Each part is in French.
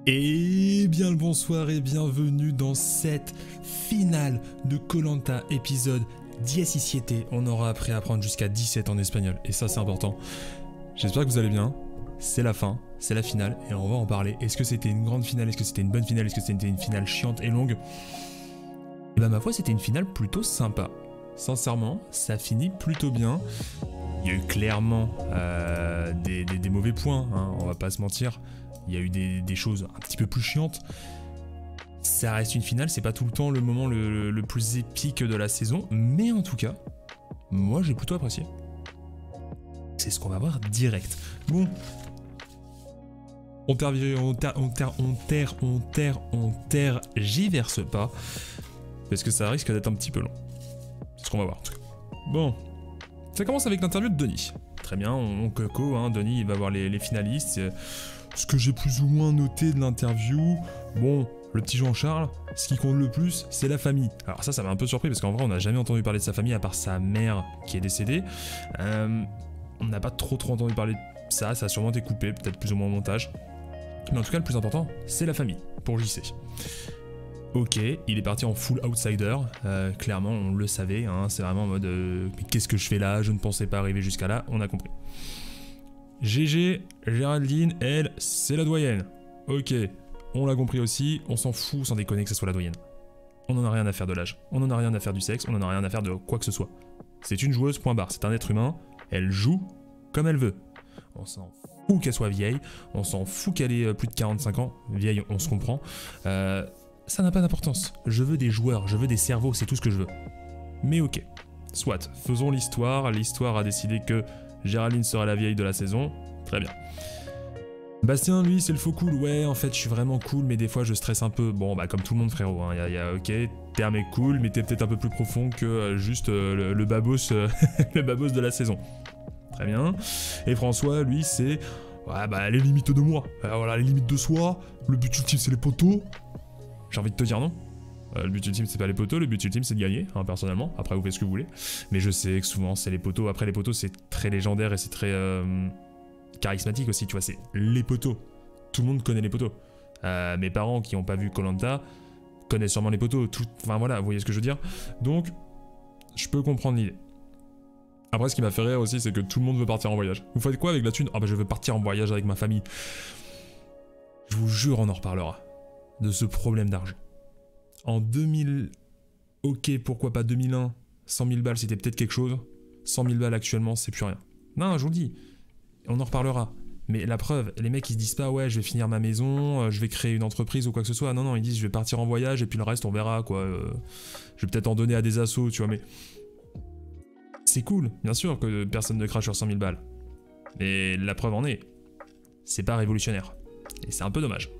Et bien le bonsoir et bienvenue dans cette finale de Koh-Lanta épisode 17. On aura appris à apprendre jusqu'à 17 en espagnol et ça c'est important. J'espère que vous allez bien, c'est la fin, c'est la finale et on va en parler. Est-ce que c'était une grande finale, est-ce que c'était une bonne finale, est-ce que c'était une finale chiante et longue? Et bah ma foi c'était une finale plutôt sympa. Sincèrement, ça finit plutôt bien. Il y a eu clairement des mauvais points, hein, on va pas se mentir. Il y a eu des choses un petit peu plus chiantes. Ça reste une finale, c'est pas tout le temps le moment le plus épique de la saison, mais en tout cas, moi j'ai plutôt apprécié. C'est ce qu'on va voir direct. Bon, on tergiverse pas, parce que ça risque d'être un petit peu long. C'est ce qu'on va voir en tout cas. Bon, ça commence avec l'interview de Denis. Très bien, on coco, hein, Denis il va voir les finalistes. Ce que j'ai plus ou moins noté de l'interview, bon, le petit Jean-Charles, ce qui compte le plus, c'est la famille. Alors ça m'a un peu surpris parce qu'en vrai, on n'a jamais entendu parler de sa famille à part sa mère qui est décédée. On n'a pas trop entendu parler de ça, ça a sûrement été coupé, peut-être plus ou moins au montage. Mais en tout cas, le plus important, c'est la famille, pour JC. Ok, il est parti en full outsider, clairement, on le savait, hein, c'est vraiment en mode mais qu'est-ce que je fais là, je ne pensais pas arriver jusqu'à là, on a compris. GG, Géraldine, elle, c'est la doyenne. Ok, on l'a compris aussi, on s'en fout sans déconner que ce soit la doyenne. On en a rien à faire de l'âge, on en a rien à faire du sexe, on en a rien à faire de quoi que ce soit. C'est une joueuse, point barre, c'est un être humain, elle joue comme elle veut. On s'en fout qu'elle soit vieille, on s'en fout qu'elle ait plus de 45 ans, vieille, on se comprend. Ça n'a pas d'importance, je veux des joueurs, je veux des cerveaux, c'est tout ce que je veux. Mais ok, soit, faisons l'histoire, l'histoire a décidé que Géraldine sera la vieille de la saison, très bien. Bastien, lui, c'est le faux cool, ouais, en fait, je suis vraiment cool, mais des fois, je stresse un peu. Bon, bah, comme tout le monde, frérot, hein, ok, t'es un mec cool, mais t'es peut-être un peu plus profond que juste le babos, le babos de la saison. Très bien. Et François, lui, c'est, ouais, bah, les limites de moi. Voilà, les limites de soi, le but ultime, c'est les poteaux. J'ai envie de te dire non. Le but ultime c'est pas les poteaux, le but ultime c'est de gagner, hein, personnellement, après vous faites ce que vous voulez. Mais je sais que souvent c'est les poteaux, après les poteaux c'est très légendaire et c'est très charismatique aussi, tu vois, c'est les poteaux. Tout le monde connaît les poteaux. Mes parents qui n'ont pas vu Koh-Lanta connaissent sûrement les poteaux, enfin voilà, vous voyez ce que je veux dire. Donc, je peux comprendre l'idée. Après ce qui m'a fait rire aussi c'est que tout le monde veut partir en voyage. Vous faites quoi avec la thune? Ah bah je veux partir en voyage avec ma famille. Je vous jure on en reparlera, de ce problème d'argent. En 2000, ok, pourquoi pas 2001, 100 000 balles c'était peut-être quelque chose. 100 000 balles actuellement, c'est plus rien. Non, je vous le dis, on en reparlera. Mais la preuve, les mecs ils se disent pas ouais, je vais finir ma maison, je vais créer une entreprise ou quoi que ce soit. Non, non, ils disent je vais partir en voyage et puis le reste on verra quoi. Je vais peut-être en donner à des assos, tu vois, mais. C'est cool, bien sûr que personne ne crache sur 100 000 balles. Mais la preuve en est, c'est pas révolutionnaire. Et c'est un peu dommage.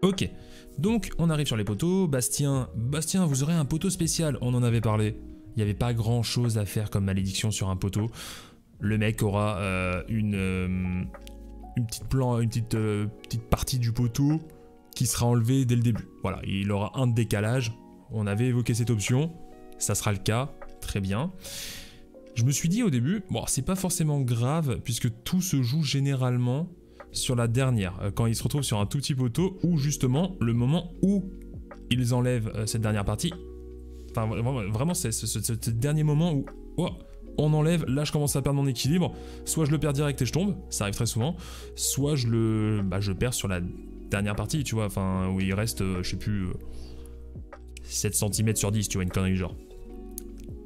Ok. Donc, on arrive sur les poteaux. Bastien, vous aurez un poteau spécial. On en avait parlé. Il n'y avait pas grand chose à faire comme malédiction sur un poteau. Le mec aura une petite partie du poteau qui sera enlevée dès le début. Voilà, il aura un décalage. On avait évoqué cette option. Ça sera le cas. Très bien. Je me suis dit au début, bon, c'est pas forcément grave puisque tout se joue généralement sur la dernière, quand ils se retrouvent sur un tout petit poteau, ou justement le moment où ils enlèvent cette dernière partie, enfin vraiment c'est ce dernier moment où oh, on enlève, là je commence à perdre mon équilibre, soit je le perds direct et je tombe, ça arrive très souvent, soit je perds sur la dernière partie, tu vois, enfin où il reste, je sais plus, 7 cm sur 10, tu vois, une connerie du genre.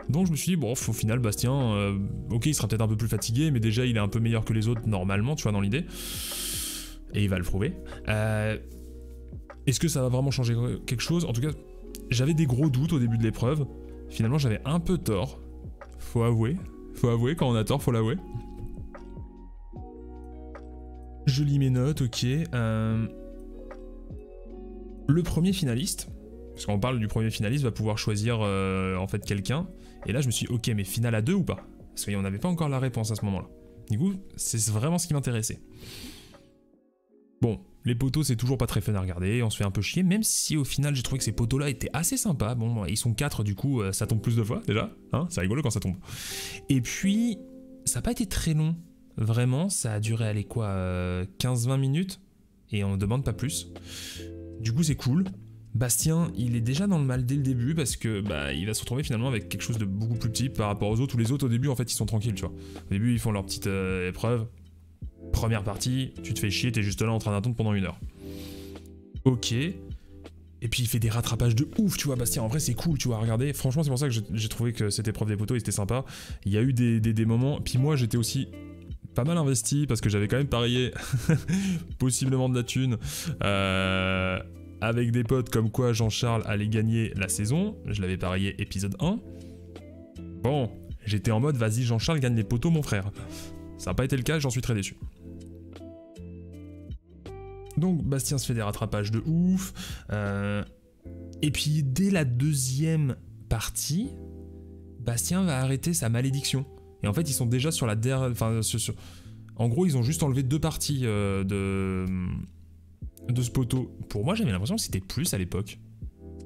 Donc je me suis dit, bon, au final, Bastien, ok, il sera peut-être un peu plus fatigué, mais déjà, il est un peu meilleur que les autres, normalement, tu vois, dans l'idée. Et il va le prouver. Est-ce que ça va vraiment changer quelque chose? En tout cas, j'avais des gros doutes au début de l'épreuve. Finalement, j'avais un peu tort. Faut avouer, quand on a tort, faut l'avouer. Je lis mes notes, ok. Le premier finaliste... Parce qu'on parle du premier finaliste, va pouvoir choisir en fait quelqu'un. Et là je me suis dit, ok, mais finale à 2 ou pas? Parce qu'on n'avait pas encore la réponse à ce moment-là. Du coup, c'est vraiment ce qui m'intéressait. Bon, les poteaux c'est toujours pas très fun à regarder, on se fait un peu chier, même si au final j'ai trouvé que ces poteaux-là étaient assez sympas. Bon, ils sont 4 du coup, ça tombe plus de fois déjà, hein, c'est rigolo quand ça tombe. Et puis, ça n'a pas été très long, vraiment, ça a duré, allez quoi, 15-20 minutes. et on ne demande pas plus. Du coup c'est cool. Bastien, il est déjà dans le mal dès le début parce que bah il va se retrouver finalement avec quelque chose de beaucoup plus petit par rapport aux autres. Où les autres au début en fait ils sont tranquilles, tu vois. Au début ils font leur petite épreuve. Première partie, tu te fais chier, t'es juste là en train d'attendre pendant 1 heure. Ok. Et puis il fait des rattrapages de ouf, tu vois, Bastien. En vrai c'est cool, tu vois, regardez. Franchement c'est pour ça que j'ai trouvé que cette épreuve des poteaux était sympa. Il y a eu des moments. Puis moi j'étais aussi pas mal investi parce que j'avais quand même parié possiblement de la thune. Avec des potes comme quoi Jean-Charles allait gagner la saison. Je l'avais parié épisode 1. Bon, j'étais en mode vas-y Jean-Charles gagne les poteaux mon frère. Ça n'a pas été le cas, j'en suis très déçu. Donc Bastien se fait des rattrapages de ouf. Et puis dès la deuxième partie, Bastien va arrêter sa malédiction. Et en fait ils sont déjà sur la dernière... Enfin, en gros ils ont juste enlevé 2 parties de ce poteau. Pour moi j'avais l'impression que c'était plus à l'époque.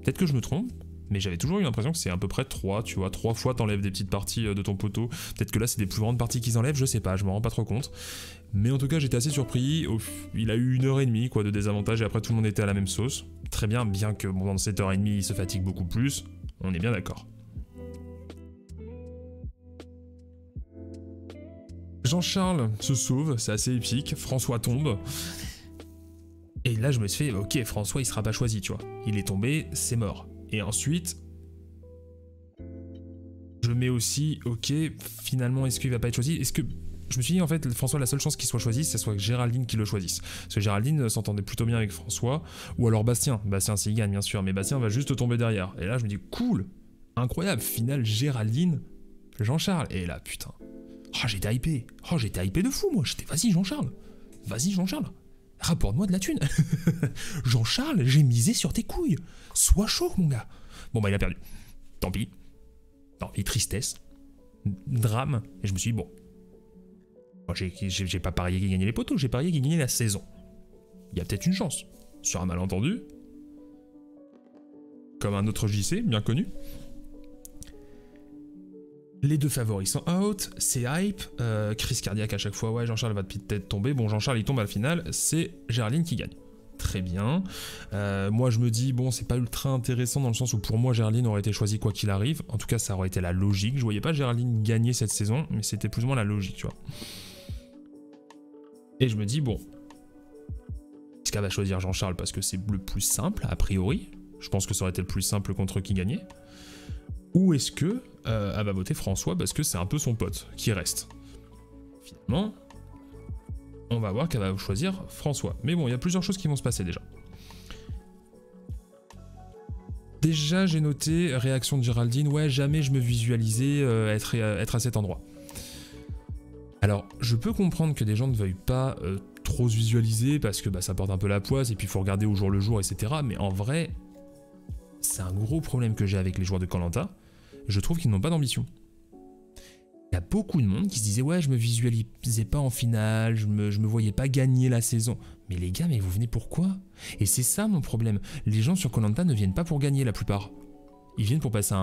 Peut-être que je me trompe, mais j'avais toujours eu l'impression que c'est à peu près 3, tu vois, 3 fois t'enlèves des petites parties de ton poteau. Peut-être que là c'est des plus grandes parties qu'ils enlèvent, je sais pas, je m'en rends pas trop compte. Mais en tout cas j'étais assez surpris, il a eu 1h30 quoi de désavantage et après tout le monde était à la même sauce. Très bien, bien que bon, dans 7h30 il se fatigue beaucoup plus, on est bien d'accord. Jean-Charles se sauve, c'est assez épique, François tombe. Et là je me suis fait, ok François il sera pas choisi tu vois, il est tombé, c'est mort. Et ensuite, je mets aussi, ok finalement est-ce qu'il va pas être choisi? Est-ce que, je me suis dit en fait François la seule chance qu'il soit choisi c'est soit Géraldine qui le choisisse. Parce que Géraldine s'entendait plutôt bien avec François, ou alors Bastien s'il gagne bien sûr, mais Bastien va juste tomber derrière. Et là je me dis cool, incroyable, finale Géraldine, Jean-Charles, et là putain, oh j'étais hypé de fou moi, j'étais vas-y Jean-Charles, rapporte-moi de la thune. Jean-Charles, j'ai misé sur tes couilles. Sois chaud, mon gars. Bon, bah, il a perdu. Tant pis. Tristesse. Drame. Et je me suis dit, bon. Moi, j'ai pas parié qu'il gagnait les poteaux, j'ai parié qu'il gagnait la saison. Il y a peut-être une chance. Sur un malentendu. Comme un autre JC, bien connu. Les 2 favoris sont out, c'est hype, crise cardiaque à chaque fois, ouais Jean-Charles va peut-être tomber, bon Jean-Charles il tombe à la finale, c'est Géraldine qui gagne. Très bien, moi je me dis bon c'est pas ultra intéressant dans le sens où pour moi Géraldine aurait été choisie quoi qu'il arrive, en tout cas ça aurait été la logique, je voyais pas Géraldine gagner cette saison, mais c'était plus ou moins la logique tu vois. Et je me dis bon, est-ce qu'elle va choisir Jean-Charles parce que c'est le plus simple a priori, je pense que ça aurait été le plus simple contre qui gagner. Ou est-ce que elle va voter François parce que c'est un peu son pote qui reste. Finalement, on va voir qu'elle va choisir François. Mais bon, il y a plusieurs choses qui vont se passer déjà. Déjà, j'ai noté, réaction de Géraldine, ouais, jamais je me visualisais être à cet endroit. Alors, je peux comprendre que des gens ne veuillent pas trop se visualiser parce que bah, ça porte un peu la poisse et puis il faut regarder au jour le jour, etc. Mais en vrai, c'est un gros problème que j'ai avec les joueurs de Koh-Lanta. Je trouve qu'ils n'ont pas d'ambition. Il y a beaucoup de monde qui se disait ouais je me visualisais pas en finale, je me voyais pas gagner la saison. Mais les gars, mais vous venez pourquoi? Et c'est ça mon problème. Les gens sur Koh-Lanta ne viennent pas pour gagner la plupart. Ils viennent pour passer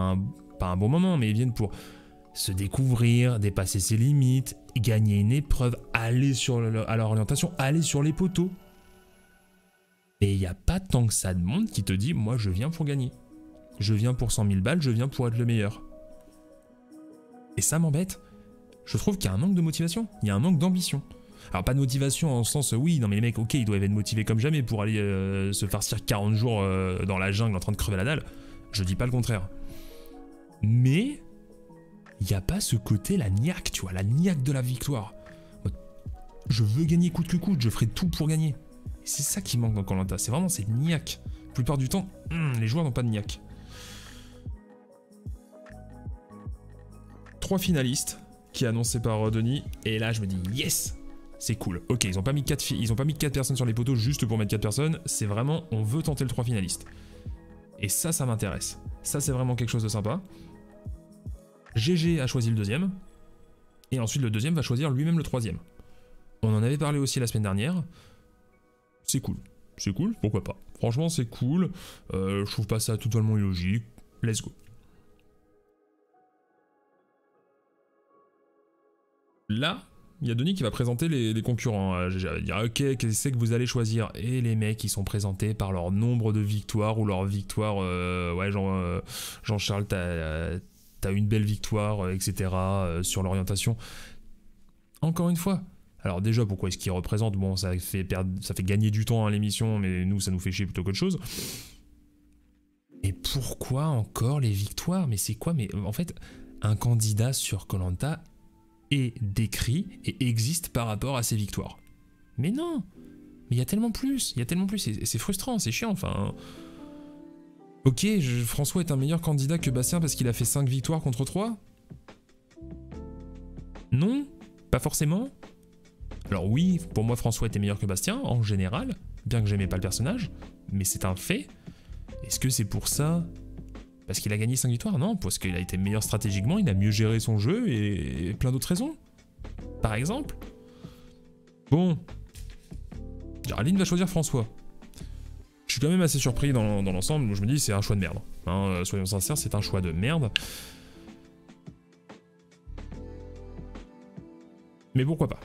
pas un bon moment, mais ils viennent pour se découvrir, dépasser ses limites, gagner une épreuve, aller à leur orientation, aller sur les poteaux. Et il n'y a pas tant que ça de monde qui te dit moi je viens pour gagner. Je viens pour 100 000 balles, je viens pour être le meilleur. Et ça m'embête. Je trouve qu'il y a un manque de motivation, il y a un manque d'ambition. Alors pas de motivation en sens, oui, non mais les mecs, ok, ils doivent être motivés comme jamais pour aller se farcir 40 jours dans la jungle en train de crever la dalle. Je dis pas le contraire. Mais, il n'y a pas ce côté, la niaque, tu vois, la niaque de la victoire. Je veux gagner coûte que coûte, je ferai tout pour gagner. Et c'est ça qui manque dans Koh-Lanta, c'est vraiment cette niaque. La plupart du temps, les joueurs n'ont pas de niaque. 3 finalistes qui est annoncé par Denis, et là je me dis yes, c'est cool. Ok, ils ont pas mis 4 personnes sur les poteaux juste pour mettre 4 personnes, c'est vraiment on veut tenter le 3 finalistes. Et ça m'intéresse. Ça c'est vraiment quelque chose de sympa. GG a choisi le deuxième, et ensuite le deuxième va choisir lui-même le troisième. On en avait parlé aussi la semaine dernière. C'est cool, pourquoi pas. Franchement c'est cool, je trouve pas ça totalement illogique. Let's go. Là, Il y a Denis qui va présenter les concurrents. Je vais dire, ok, qu'est-ce que c'est que vous allez choisir? Et les mecs, ils sont présentés par leur nombre de victoires ou leur victoire. Ouais, Jean-Charles, t'as une belle victoire, etc. Sur l'orientation. Encore une fois. Alors déjà, pourquoi est-ce qu'ils représentent? Bon, ça fait gagner du temps à l'émission, mais nous, ça nous fait chier plutôt qu'autre chose. Et pourquoi encore les victoires? Mais c'est quoi? Mais en fait, un candidat sur Koh-Lanta est décrit et existe par rapport à ses victoires. Mais non! Mais il y a tellement plus, et c'est frustrant, c'est chiant, enfin... Ok, François est un meilleur candidat que Bastien parce qu'il a fait 5 victoires contre 3? Non, pas forcément. Alors oui, pour moi François était meilleur que Bastien, en général, bien que j'aimais pas le personnage, mais c'est un fait. Est-ce que c'est pour ça? Parce qu'il a gagné 5 victoires? Non, parce qu'il a été meilleur stratégiquement, il a mieux géré son jeu et plein d'autres raisons. Par exemple. Bon. Géraldine va choisir François. Je suis quand même assez surpris dans l'ensemble, je me dis c'est un choix de merde. Hein, soyons sincères, c'est un choix de merde. Mais pourquoi pas?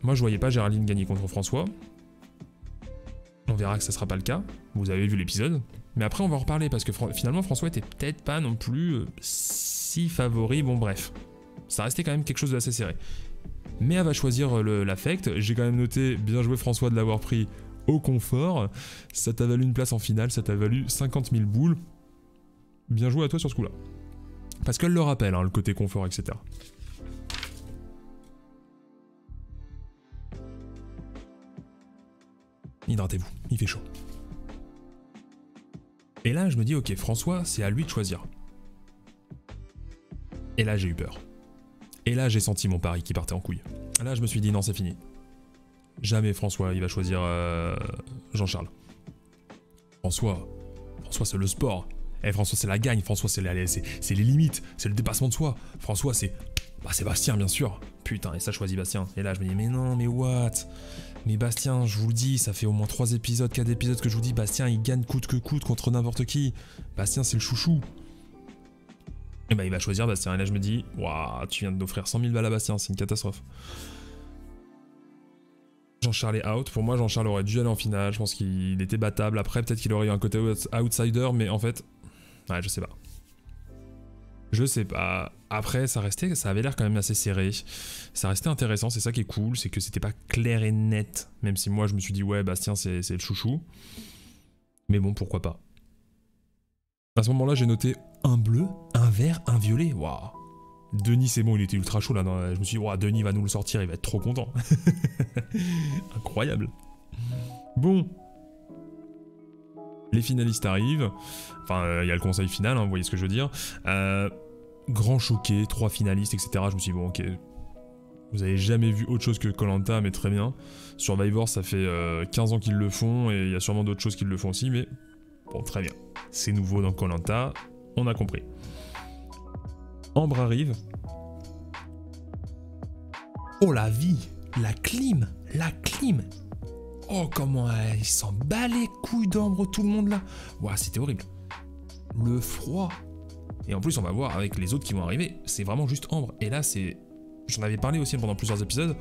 Moi je voyais pas Géraldine gagner contre François. On verra que ça sera pas le cas. Vous avez vu l'épisode. Mais après on va en reparler parce que finalement François était peut-être pas non plus si favori. Bon bref. Ça restait quand même quelque chose d'assez serré. Mais elle va choisir l'affect. J'ai quand même noté, bien joué François de l'avoir pris au confort. Ça t'a valu une place en finale, ça t'a valu 50 000 boules. Bien joué à toi sur ce coup-là. Parce qu'elle le rappelle, hein, le côté confort, etc. Hydratez-vous, il fait chaud. Et là, je me dis, ok, François, c'est à lui de choisir. Et là, j'ai eu peur. Et là, j'ai senti mon pari qui partait en couille. Là, je me suis dit, non, c'est fini. Jamais François, il va choisir Jean-Charles. François, c'est le sport. François, c'est la gagne. François, c'est les limites. C'est le dépassement de soi. François, c'est... Bah, c'est Bastien, bien sûr. Putain, et ça, je choisis Bastien. Et là, je me dis, mais non, mais what? Mais Bastien, je vous le dis, ça fait au moins 3 épisodes, 4 épisodes que je vous dis, Bastien, il gagne coûte que coûte contre n'importe qui. Bastien, c'est le chouchou. Et bah, il va choisir Bastien. Et là, je me dis, waouh, tu viens d'offrir 100 000 balles à Bastien, c'est une catastrophe. Jean-Charles est out. Pour moi, Jean-Charles aurait dû aller en finale. Je pense qu'il était battable. Après, peut-être qu'il aurait eu un côté outsider, mais en fait... Ouais, je sais pas. Je sais pas. Après, ça avait l'air quand même assez serré. Ça restait intéressant, c'est ça qui est cool. C'est que c'était pas clair et net. Même si moi, je me suis dit, ouais, Bastien, c'est le chouchou. Mais bon, pourquoi pas. À ce moment-là, j'ai noté un bleu, un vert, un violet. Waouh. Denis, c'est bon, il était ultra chaud là. Je me suis dit, Denis va nous le sortir, il va être trop content. Incroyable. Bon. Les finalistes arrivent. Enfin, il y a le conseil final, hein, vous voyez ce que je veux dire. Grand choqué, 3 finalistes, etc. Je me suis dit, bon, ok. Vous avez jamais vu autre chose que Koh-Lanta, mais très bien. Survivor, ça fait 15 ans qu'ils le font, et il y a sûrement d'autres choses qui le font aussi, mais bon, très bien. C'est nouveau dans Koh-Lanta, on a compris. Ambre arrive. Oh la vie, la clim. Oh comment il s'en bat les couilles d'Ambre tout le monde là. Ouah, c'était horrible. Le froid. Et en plus on va voir avec les autres qui vont arriver, c'est vraiment juste Ambre. Et là c'est... J'en avais parlé aussi pendant plusieurs épisodes.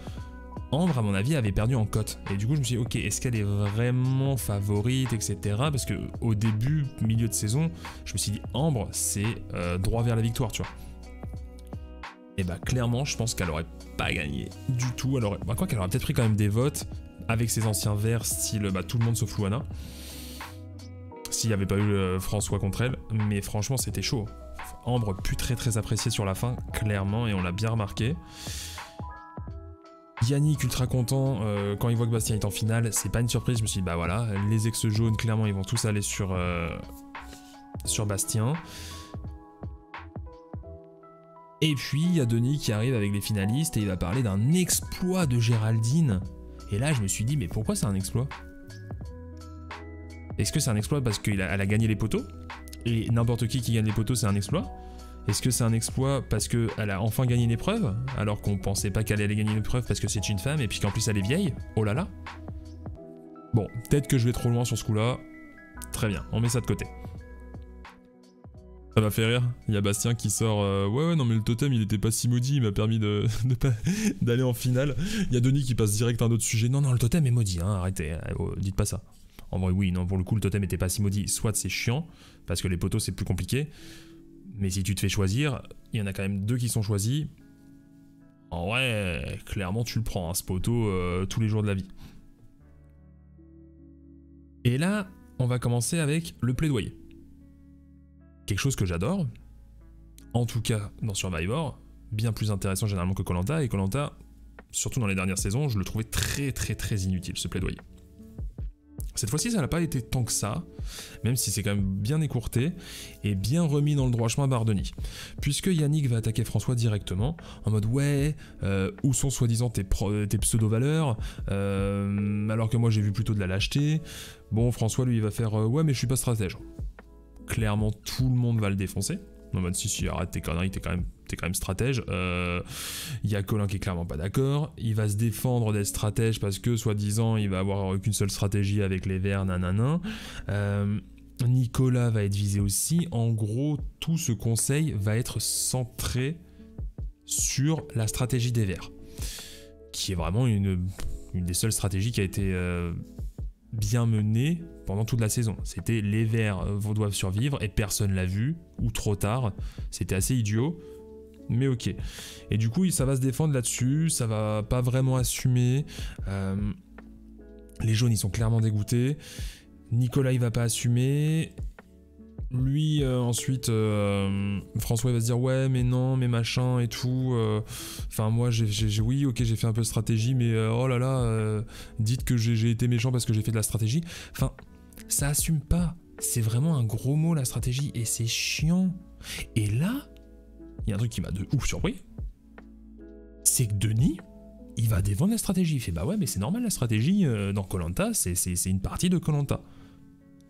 Ambre à mon avis avait perdu en cote. Et du coup je me suis dit ok, est-ce qu'elle est vraiment favorite, etc. Parce que au début, milieu de saison, je me suis dit Ambre c'est droit vers la victoire, tu vois. Et bah clairement je pense qu'elle aurait pas gagné du tout. Elle aurait... Bah, quoi qu'elle aurait peut-être pris quand même des votes avec ses anciens verts style tout le monde sauf Louana. S'il n'y avait pas eu François contre elle. Mais franchement c'était chaud. Ambre plus très appréciée sur la fin, clairement, et on l'a bien remarqué. Yannick ultra content quand il voit que Bastien est en finale, c'est pas une surprise, je me suis dit bah voilà, les ex jaunes clairement ils vont tous aller sur Bastien. Et puis il y a Denis qui arrive avec les finalistes et il va parler d'un exploit de Géraldine. Et là je me suis dit mais pourquoi c'est un exploit? Est-ce que c'est un exploit parce qu'elle a gagné les poteaux? Et n'importe qui gagne les poteaux c'est un exploit? Est-ce que c'est un exploit parce qu'elle a enfin gagné une épreuve alors qu'on pensait pas qu'elle allait gagner une épreuve parce que c'est une femme et puis qu'en plus elle est vieille? Oh là là. Bon, peut-être que je vais trop loin sur ce coup-là. Très bien, on met ça de côté. Ça m'a fait rire. Il y a Bastien qui sort ouais, non, mais le totem il était pas si maudit, il m'a permis d'aller en finale. Il y a Denis qui passe direct à un autre sujet. Non, non, le totem est maudit, hein, arrêtez, dites pas ça. En vrai, oui, non, pour le coup, le totem était pas si maudit. Soit c'est chiant, parce que les poteaux c'est plus compliqué. Mais si tu te fais choisir, il y en a quand même 2 qui sont choisis. En vrai, clairement, tu le prends, hein, ce poteau, tous les jours de la vie. Et là, on va commencer avec le plaidoyer. Quelque chose que j'adore, en tout cas dans Survivor, bien plus intéressant généralement que Koh-Lanta, et Koh-Lanta, surtout dans les dernières saisons, je le trouvais très inutile, ce plaidoyer. Cette fois-ci, ça n'a pas été tant que ça, même si c'est quand même bien écourté et bien remis dans le droit chemin par Denis. Puisque Yannick va attaquer François directement, en mode ouais, où sont soi-disant tes pseudo-valeurs, alors que moi j'ai vu plutôt de la lâcheté. Bon, François lui il va faire ouais, mais je suis pas stratège. Clairement, tout le monde va le défoncer. En mode si, arrête tes conneries, t'es quand même stratège. Y a Colin qui est clairement pas d'accord. Il va se défendre d'être stratège parce que, soi-disant, il va avoir qu'une seule stratégie avec les verts, nanana. Nicolas va être visé aussi. En gros, tout ce conseil va être centré sur la stratégie des verts. Qui est vraiment une des seules stratégies qui a été bien menée pendant toute la saison. C'était les verts doivent survivre et personne l'a vu, ou trop tard. C'était assez idiot, mais ok. Et du coup, ça va se défendre là-dessus, ça va pas vraiment assumer. Les jaunes, ils sont clairement dégoûtés. Nicolas, il va pas assumer. Lui, ensuite, François il va se dire ouais, mais non, mais machin et tout. Enfin, moi, oui, ok, j'ai fait un peu de stratégie, mais oh là là, dites que j'ai été méchant parce que j'ai fait de la stratégie. Enfin, ça assume pas. C'est vraiment un gros mot, la stratégie, et c'est chiant. Et là, il y a un truc qui m'a de ouf surpris. C'est que Denis, il va défendre la stratégie. Il fait bah ouais, mais c'est normal, la stratégie dans Koh-Lanta, c'est une partie de Koh-Lanta.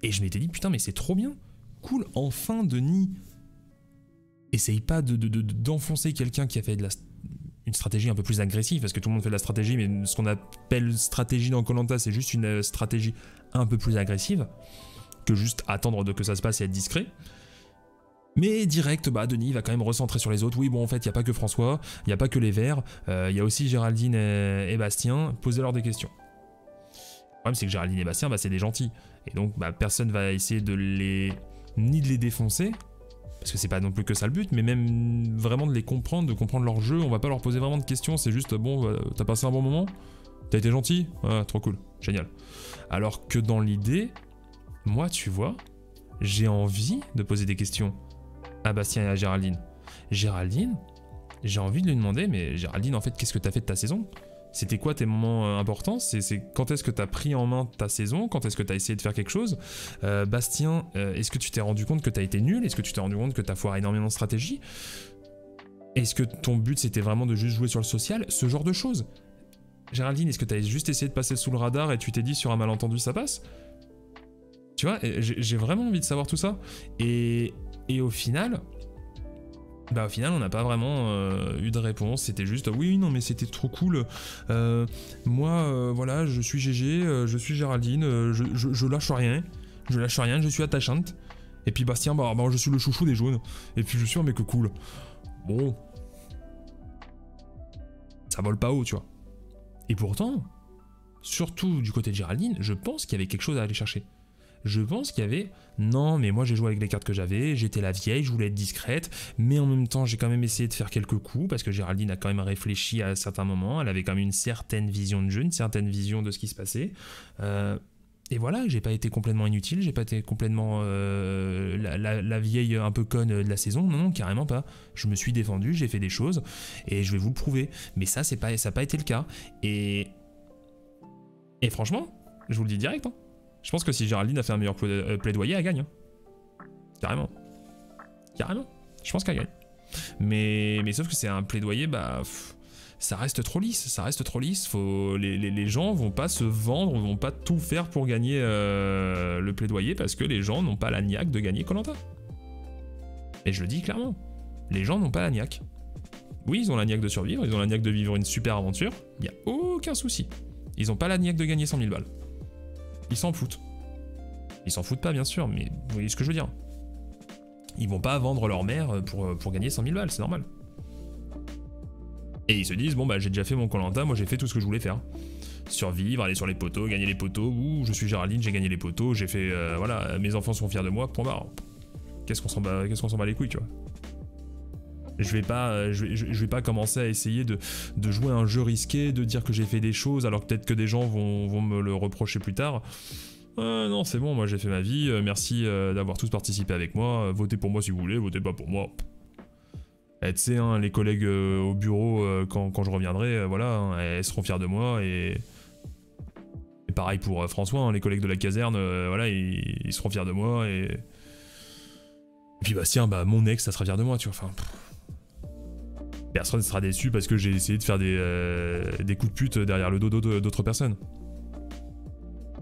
Et je m'étais dit putain, mais c'est trop bien. Cool, enfin Denis essaye pas d'enfoncer quelqu'un qui a fait une stratégie un peu plus agressive, parce que tout le monde fait de la stratégie, mais ce qu'on appelle stratégie dans Koh-Lanta, c'est juste une stratégie un peu plus agressive que juste attendre que ça se passe et être discret. Mais direct, bah Denis va quand même recentrer sur les autres. Oui, bon, en fait, il n'y a pas que François, il n'y a pas que les Verts, il y a aussi Géraldine et Bastien. Posez-leur des questions. Le problème, c'est que Géraldine et Bastien, bah, c'est des gentils. Et donc, bah, personne va essayer ni de les défoncer, parce que c'est pas non plus que ça le but, mais même vraiment de les comprendre, de comprendre leur jeu. On va pas leur poser vraiment de questions, c'est juste bon, t'as passé un bon moment, t'as été gentil, ah, trop cool, génial. Alors que dans l'idée, moi tu vois, j'ai envie de poser des questions à Bastien et à Géraldine. Géraldine, j'ai envie de lui demander, mais Géraldine, en fait, qu'est-ce que t'as fait de ta saison ? C'était quoi tes moments importants ? C'est quand est-ce que tu as pris en main ta saison ? Quand est-ce que tu as essayé de faire quelque chose ? Bastien, est-ce que tu t'es rendu compte que tu as été nul ? Est-ce que tu t'es rendu compte que tu as foiré énormément de stratégie ? Est-ce que ton but c'était vraiment de juste jouer sur le social ? Ce genre de choses. Géraldine, est-ce que tu as juste essayé de passer sous le radar et tu t'es dit sur un malentendu ça passe ? Tu vois, j'ai vraiment envie de savoir tout ça. Et au final... Bah au final on n'a pas vraiment eu de réponse, c'était juste oui non mais c'était trop cool, moi voilà je suis GG, je suis Géraldine, je lâche rien, je suis attachante, et puis Bastien bah je suis le chouchou des jaunes, et puis je suis un mec cool. Bon, ça vole pas haut tu vois. Et pourtant, surtout du côté de Géraldine, je pense qu'il y avait quelque chose à aller chercher. Je pense qu'il y avait, non mais moi j'ai joué avec les cartes que j'avais, j'étais la vieille, je voulais être discrète, mais en même temps j'ai quand même essayé de faire quelques coups, parce que Géraldine a quand même réfléchi à certains moments, elle avait quand même une certaine vision de jeu, une certaine vision de ce qui se passait, et voilà, j'ai pas été complètement inutile, j'ai pas été complètement la vieille un peu conne de la saison, non, carrément pas, je me suis défendu, j'ai fait des choses, et je vais vous le prouver, mais ça n'a pas été le cas, et franchement, je vous le dis direct, hein. Je pense que si Géraldine a fait un meilleur plaidoyer, elle gagne. Hein. Carrément. Carrément. Je pense qu'elle gagne. Mais sauf que c'est un plaidoyer, bah... ça reste trop lisse. Ça reste trop lisse. Les gens vont pas se vendre, vont pas tout faire pour gagner le plaidoyer parce que les gens n'ont pas la niaque de gagner Koh-Lanta. Et je le dis clairement. Les gens n'ont pas la niaque. Oui, ils ont la niaque de survivre, ils ont la niaque de vivre une super aventure. Il n'y a aucun souci. Ils n'ont pas la niaque de gagner 100 000 balles. Ils s'en foutent. Ils s'en foutent pas, bien sûr, mais vous voyez ce que je veux dire. ils vont pas vendre leur mère pour gagner 100 000 balles, c'est normal. Et ils se disent, bon bah j'ai déjà fait mon Koh-Lanta, moi j'ai fait tout ce que je voulais faire. Survivre, aller sur les poteaux, gagner les poteaux, ouh, je suis Géraldine, j'ai gagné les poteaux, j'ai fait, voilà, mes enfants sont fiers de moi, point barre. Qu'est-ce qu'on s'en bat les couilles, tu vois. Je vais pas commencer à essayer de jouer à un jeu risqué, de dire que j'ai fait des choses, alors peut-être que des gens vont me le reprocher plus tard. Non, c'est bon, moi j'ai fait ma vie, merci d'avoir tous participé avec moi, votez pour moi si vous voulez, votez pas pour moi. Tu sais, hein, les collègues au bureau, quand je reviendrai, voilà, hein, elles seront fiers de moi, et pareil pour François, hein, les collègues de la caserne, voilà, ils seront fiers de moi, et puis Bastien, bah mon ex, ça sera fier de moi, tu vois, enfin... Personne ne sera déçu parce que j'ai essayé de faire des coups de pute derrière le dos d'autres personnes.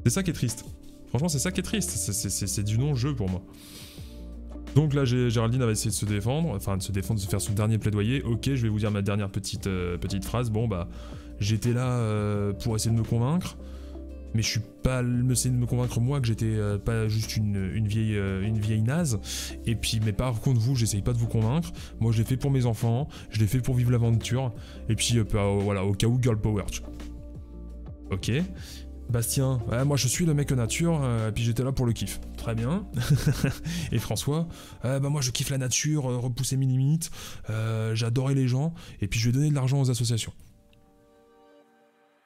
C'est ça qui est triste. Franchement, c'est ça qui est triste, c'est du non-jeu pour moi. Donc là, Géraldine avait essayé de se défendre, de se faire son dernier plaidoyer. Ok, je vais vous dire ma dernière petite phrase. Bon, bah, j'étais là pour essayer de me convaincre, mais je suis pas essayer de me convaincre moi que j'étais pas juste une vieille naze. Et puis, mais par contre, vous, j'essaye pas de vous convaincre. Moi, je l'ai fait pour mes enfants, je l'ai fait pour vivre l'aventure. Et puis, voilà, au cas où, girl power. Ok. Bastien, ouais, moi je suis le mec nature, puis j'étais là pour le kiff. Très bien. Et François, bah moi je kiffe la nature, repousser mes limites, j'adorais les gens, et puis je vais donner de l'argent aux associations.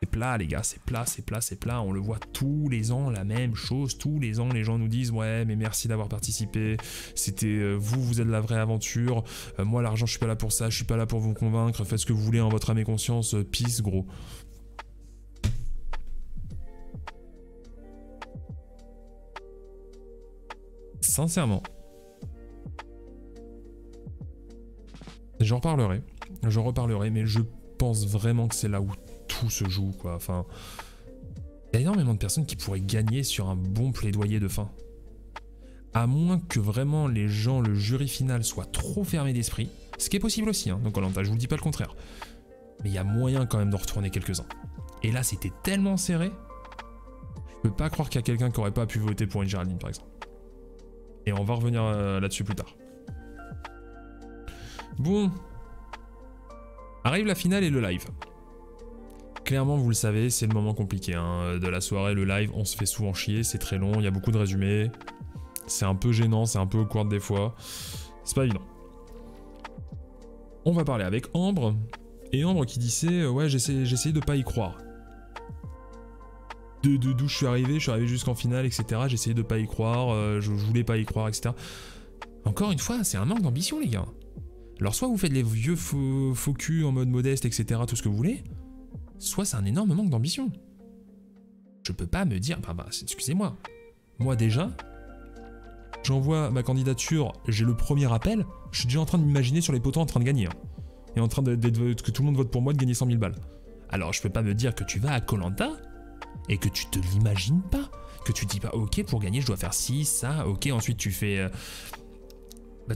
C'est plat les gars, c'est plat, c'est plat, c'est plat, on le voit tous les ans, la même chose, tous les ans les gens nous disent ouais mais merci d'avoir participé, c'était vous êtes la vraie aventure, moi l'argent je suis pas là pour ça, je suis pas là pour vous convaincre, faites ce que vous voulez en votre âme et conscience, peace gros. Sincèrement, j'en reparlerai, mais je pense vraiment que c'est là où tout se joue, quoi. Enfin, il y a énormément de personnes qui pourraient gagner sur un bon plaidoyer de fin. À moins que vraiment les gens, le jury final soit trop fermé d'esprit, ce qui est possible aussi, hein, donc Koh-Lanta, je vous dis pas le contraire. Mais il y a moyen quand même de retourner quelques-uns. Et là, c'était tellement serré, je peux pas croire qu'il y a quelqu'un qui aurait pas pu voter pour une Géraldine, par exemple. Et on va revenir là-dessus plus tard. Bon. Arrive la finale et le live. Clairement, vous le savez, c'est le moment compliqué hein, de la soirée. Le live, on se fait souvent chier, c'est très long, il y a beaucoup de résumés. C'est un peu gênant, c'est un peu awkward des fois. C'est pas évident. On va parler avec Ambre. Et Ambre qui disait, ouais, j'essayais de pas y croire. D'où je suis arrivé jusqu'en finale, etc. J'essayais de pas y croire, je voulais pas y croire, etc. Encore une fois, c'est un manque d'ambition, les gars. Alors, soit vous faites les vieux faux culs en mode modeste, etc., tout ce que vous voulez, soit c'est un énorme manque d'ambition. Je peux pas me dire, excusez-moi, moi déjà, j'envoie ma candidature, j'ai le premier appel, je suis déjà en train de m'imaginer sur les poteaux en train de gagner. Hein, et en train que tout le monde vote pour moi de gagner 100 000 balles. Alors, je peux pas me dire que tu vas à Koh-Lanta et que tu te l'imagines pas, que tu te dis pas ok pour gagner je dois faire ci, ça, ok ensuite tu fais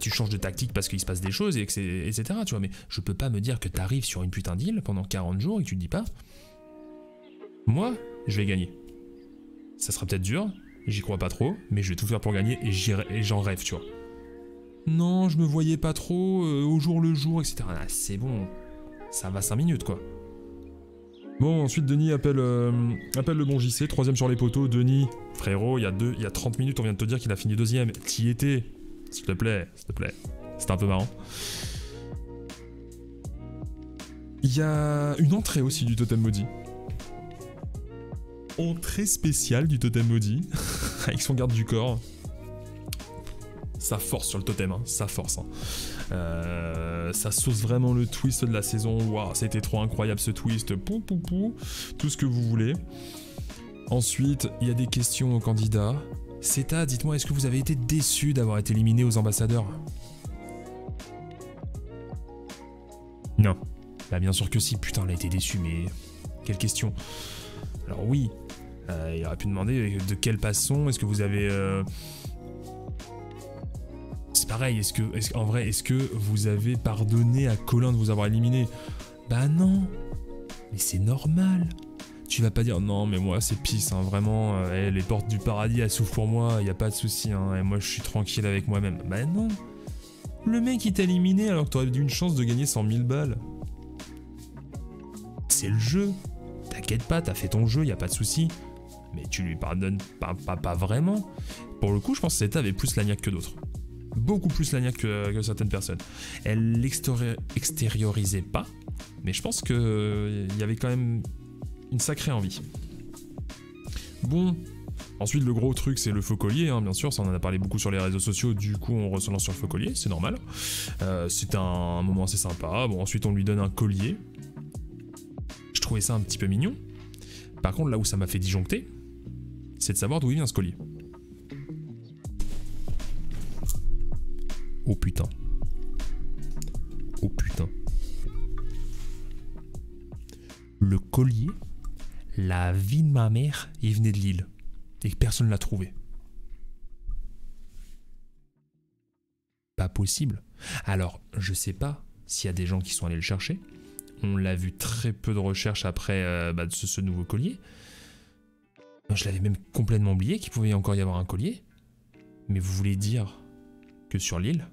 tu changes de tactique parce qu'il se passe des choses etc tu vois, mais je peux pas me dire que t'arrives sur une putain d'île pendant 40 jours et que tu te dis pas moi je vais gagner. Ça sera peut-être dur, j'y crois pas trop, mais je vais tout faire pour gagner et j'en rêve, tu vois. Non, je me voyais pas trop au jour le jour, etc. Ah, c'est bon, ça va 5 minutes quoi. Bon, ensuite Denis appelle le bon JC, 3ème sur les poteaux. Denis, frérot, il y a 30 minutes, on vient de te dire qu'il a fini 2ème. T'y étais, s'il te plaît, s'il te plaît. C'était un peu marrant. Il y a une entrée aussi du totem maudit. Entrée spéciale du totem maudit, avec son garde du corps. Ça force sur le totem, hein, ça force. Hein. Ça sauce vraiment le twist de la saison. Waouh, c'était trop incroyable ce twist. Pou, pou, pou. Tout ce que vous voulez. Ensuite, il y a des questions aux candidats. Ceta, dites-moi, est-ce que vous avez été déçu d'avoir été éliminé aux ambassadeurs? Non. Bah bien sûr que si, putain, elle a été déçue, mais... Quelle question. Alors oui, il aurait pu demander de quelle façon, est-ce que vous avez... C'est pareil, en vrai, est-ce que vous avez pardonné à Colin de vous avoir éliminé? Bah non, mais c'est normal. Tu vas pas dire non mais moi c'est pisse, hein, vraiment, les portes du paradis elles s'ouvrent pour moi, y a pas de souci, hein, et moi je suis tranquille avec moi-même. Bah non, Le mec il t'a éliminé alors que t'aurais eu une chance de gagner 100 000 balles. C'est le jeu. T'inquiète pas, t'as fait ton jeu, y a pas de souci. Mais tu lui pardonnes pas vraiment. Pour le coup, je pense que Zeta avait plus la niaque que d'autres. Beaucoup plus la niaque que certaines personnes. Elle l'extériorisait pas, mais je pense qu'il y avait quand même une sacrée envie. Bon, ensuite le gros truc c'est le faux collier, hein, bien sûr, ça on en a parlé beaucoup sur les réseaux sociaux, du coup on se lance sur le faux collier, c'est normal. C'est un moment assez sympa, bon ensuite on lui donne un collier. Je trouvais ça un petit peu mignon. Par contre là où ça m'a fait disjoncter, c'est de savoir d'où il vient ce collier. Oh putain. Oh putain. Le collier, la vie de ma mère, il venait de Lille. Et que personne ne l'a trouvé. Pas possible. Alors, je sais pas s'il y a des gens qui sont allés le chercher. On l'a vu très peu de recherches après ce nouveau collier. Je l'avais même complètement oublié qu'il pouvait encore y avoir un collier. Mais vous voulez dire que sur l'île,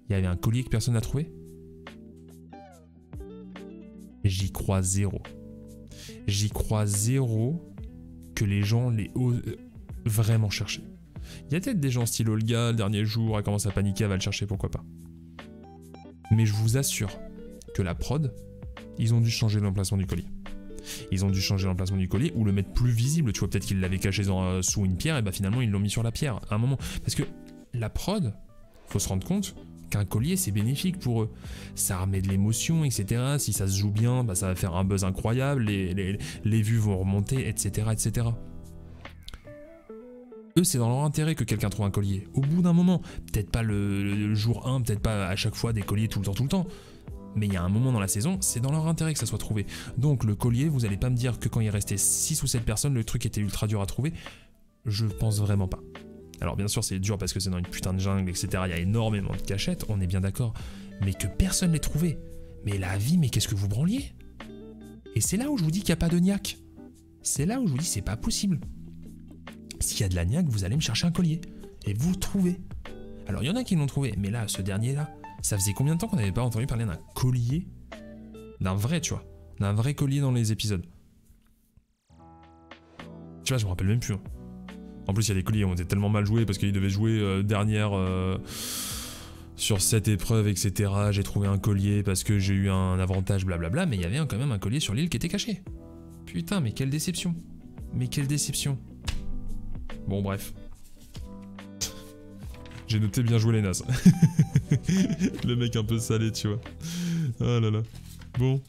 il y avait un collier que personne n'a trouvé? J'y crois zéro. J'y crois zéro que les gens les osent vraiment chercher. Il y a peut-être des gens style Olga, le dernier jour, elle commence à paniquer, elle va le chercher, pourquoi pas. Mais je vous assure que la prod, ils ont dû changer l'emplacement du collier. Ils ont dû changer l'emplacement du collier ou le mettre plus visible. Tu vois, peut-être qu'ils l'avaient caché sous une pierre, et bah finalement ils l'ont mis sur la pierre à un moment. Parce que la prod, faut se rendre compte qu'un collier c'est bénéfique pour eux. Ça remet de l'émotion, etc. Si ça se joue bien, bah, ça va faire un buzz incroyable, les vues vont remonter, etc. etc. Eux, c'est dans leur intérêt que quelqu'un trouve un collier. Au bout d'un moment, peut-être pas le jour 1, peut-être pas à chaque fois des colliers tout le temps. Mais il y a un moment dans la saison, c'est dans leur intérêt que ça soit trouvé. Donc le collier, vous allez pas me dire que quand il restait 6 ou 7 personnes, le truc était ultra dur à trouver. Je pense vraiment pas. Alors bien sûr c'est dur parce que c'est dans une putain de jungle, etc. Il y a énormément de cachettes, on est bien d'accord. Mais que personne l'ait trouvé. Mais la vie, mais qu'est-ce que vous branliez? Et c'est là où je vous dis qu'il n'y a pas de niaque. C'est là où je vous dis c'est pas possible. S'il y a de la niaque, vous allez me chercher un collier. Et vous le trouvez. Alors il y en a qui l'ont trouvé, mais là, ce dernier-là, ça faisait combien de temps qu'on n'avait pas entendu parler d'un collier? D'un vrai, tu vois. D'un vrai collier dans les épisodes. Tu vois, je me rappelle même plus. Hein. En plus, il y a des colliers qui ont été tellement mal joués parce qu'ils devaient jouer dernière sur cette épreuve, etc. J'ai trouvé un collier parce que j'ai eu un avantage, blablabla. Mais il y avait quand même un collier sur l'île qui était caché. Putain, mais quelle déception. Mais quelle déception. Bon, bref. J'ai noté bien joué les nazes. Le mec un peu salé, tu vois. Ah là là. Bon.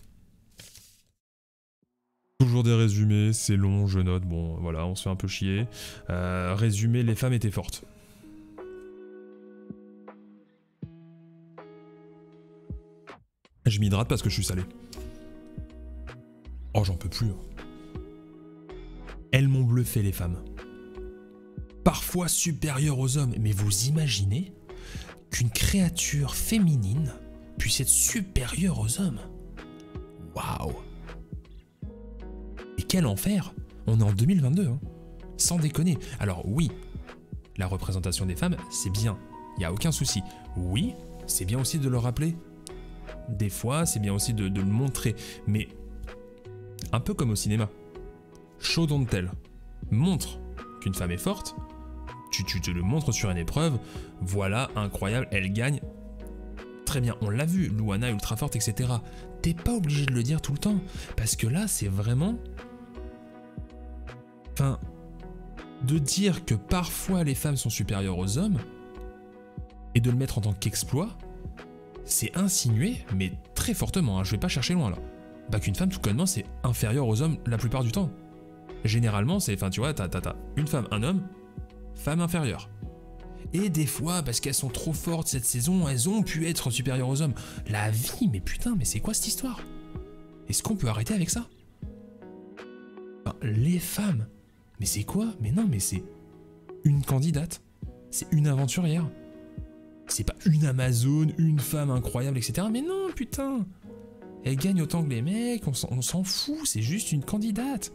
Toujours des résumés, c'est long, je note. Bon, voilà, on se fait un peu chier. Résumé, les femmes étaient fortes. Je m'hydrate parce que je suis salé. Oh, j'en peux plus. Elles m'ont bluffé, les femmes. Parfois supérieures aux hommes, mais vous imaginez qu'une créature féminine puisse être supérieure aux hommes? Waouh! Et quel enfer! On est en 2022, hein. Sans déconner. Alors oui, la représentation des femmes, c'est bien, il n'y a aucun souci. Oui, c'est bien aussi de le rappeler. Des fois, c'est bien aussi de le montrer, mais un peu comme au cinéma. Show don't tell. Montre qu'une femme est forte, tu te le montres sur une épreuve, voilà, incroyable, elle gagne. Très bien, on l'a vu, Luana est ultra forte, etc. T'es pas obligé de le dire tout le temps, parce que là, c'est vraiment... Enfin, de dire que parfois les femmes sont supérieures aux hommes, et de le mettre en tant qu'exploit, c'est insinué, mais très fortement, hein, je vais pas chercher loin là. Bah qu'une femme, tout connement, c'est inférieur aux hommes la plupart du temps. Généralement, c'est, enfin tu vois, t'as une femme, un homme, femme inférieure. Et des fois, parce qu'elles sont trop fortes cette saison, elles ont pu être supérieures aux hommes. La vie, mais putain, mais c'est quoi cette histoire? Est-ce qu'on peut arrêter avec ça? Enfin, les femmes, mais c'est quoi? Mais non, mais c'est une candidate, c'est une aventurière. C'est pas une Amazone, une femme incroyable, etc. Mais non, putain! Elle gagne autant que les mecs, on s'en fout, c'est juste une candidate.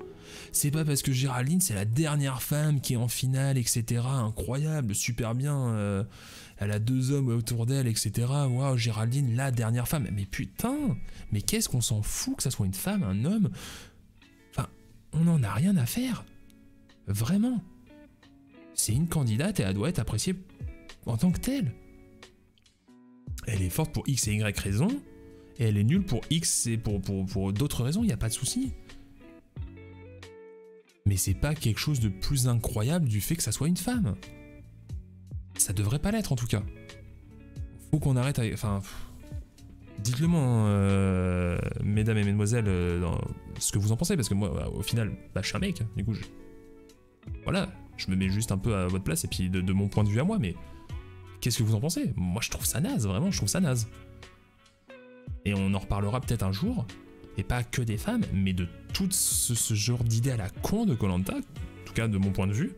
C'est pas parce que Géraldine, c'est la dernière femme qui est en finale, etc. Incroyable, super bien. Elle a 2 hommes autour d'elle, etc. Waouh, Géraldine, la dernière femme. Mais putain, mais qu'est-ce qu'on s'en fout que ça soit une femme, un homme? Enfin, on n'en a rien à faire. Vraiment. C'est une candidate et elle doit être appréciée en tant que telle. Elle est forte pour X et Y raisons, et elle est nulle pour X et pour d'autres raisons, il n'y a pas de souci. Mais c'est pas quelque chose de plus incroyable du fait que ça soit une femme. Ça devrait pas l'être en tout cas. Faut qu'on arrête avec... Enfin... Dites-le moi, hein, mesdames et mesdemoiselles, ce que vous en pensez, parce que moi, au final, bah, je suis un mec, du coup, voilà, je me mets juste un peu à votre place, et puis de mon point de vue à moi, mais qu'est-ce que vous en pensez? Moi, je trouve ça naze, vraiment, je trouve ça naze. Et on en reparlera peut-être un jour, et pas que des femmes, mais de tout ce genre d'idées à la con de Koh-Lanta, en tout cas de mon point de vue.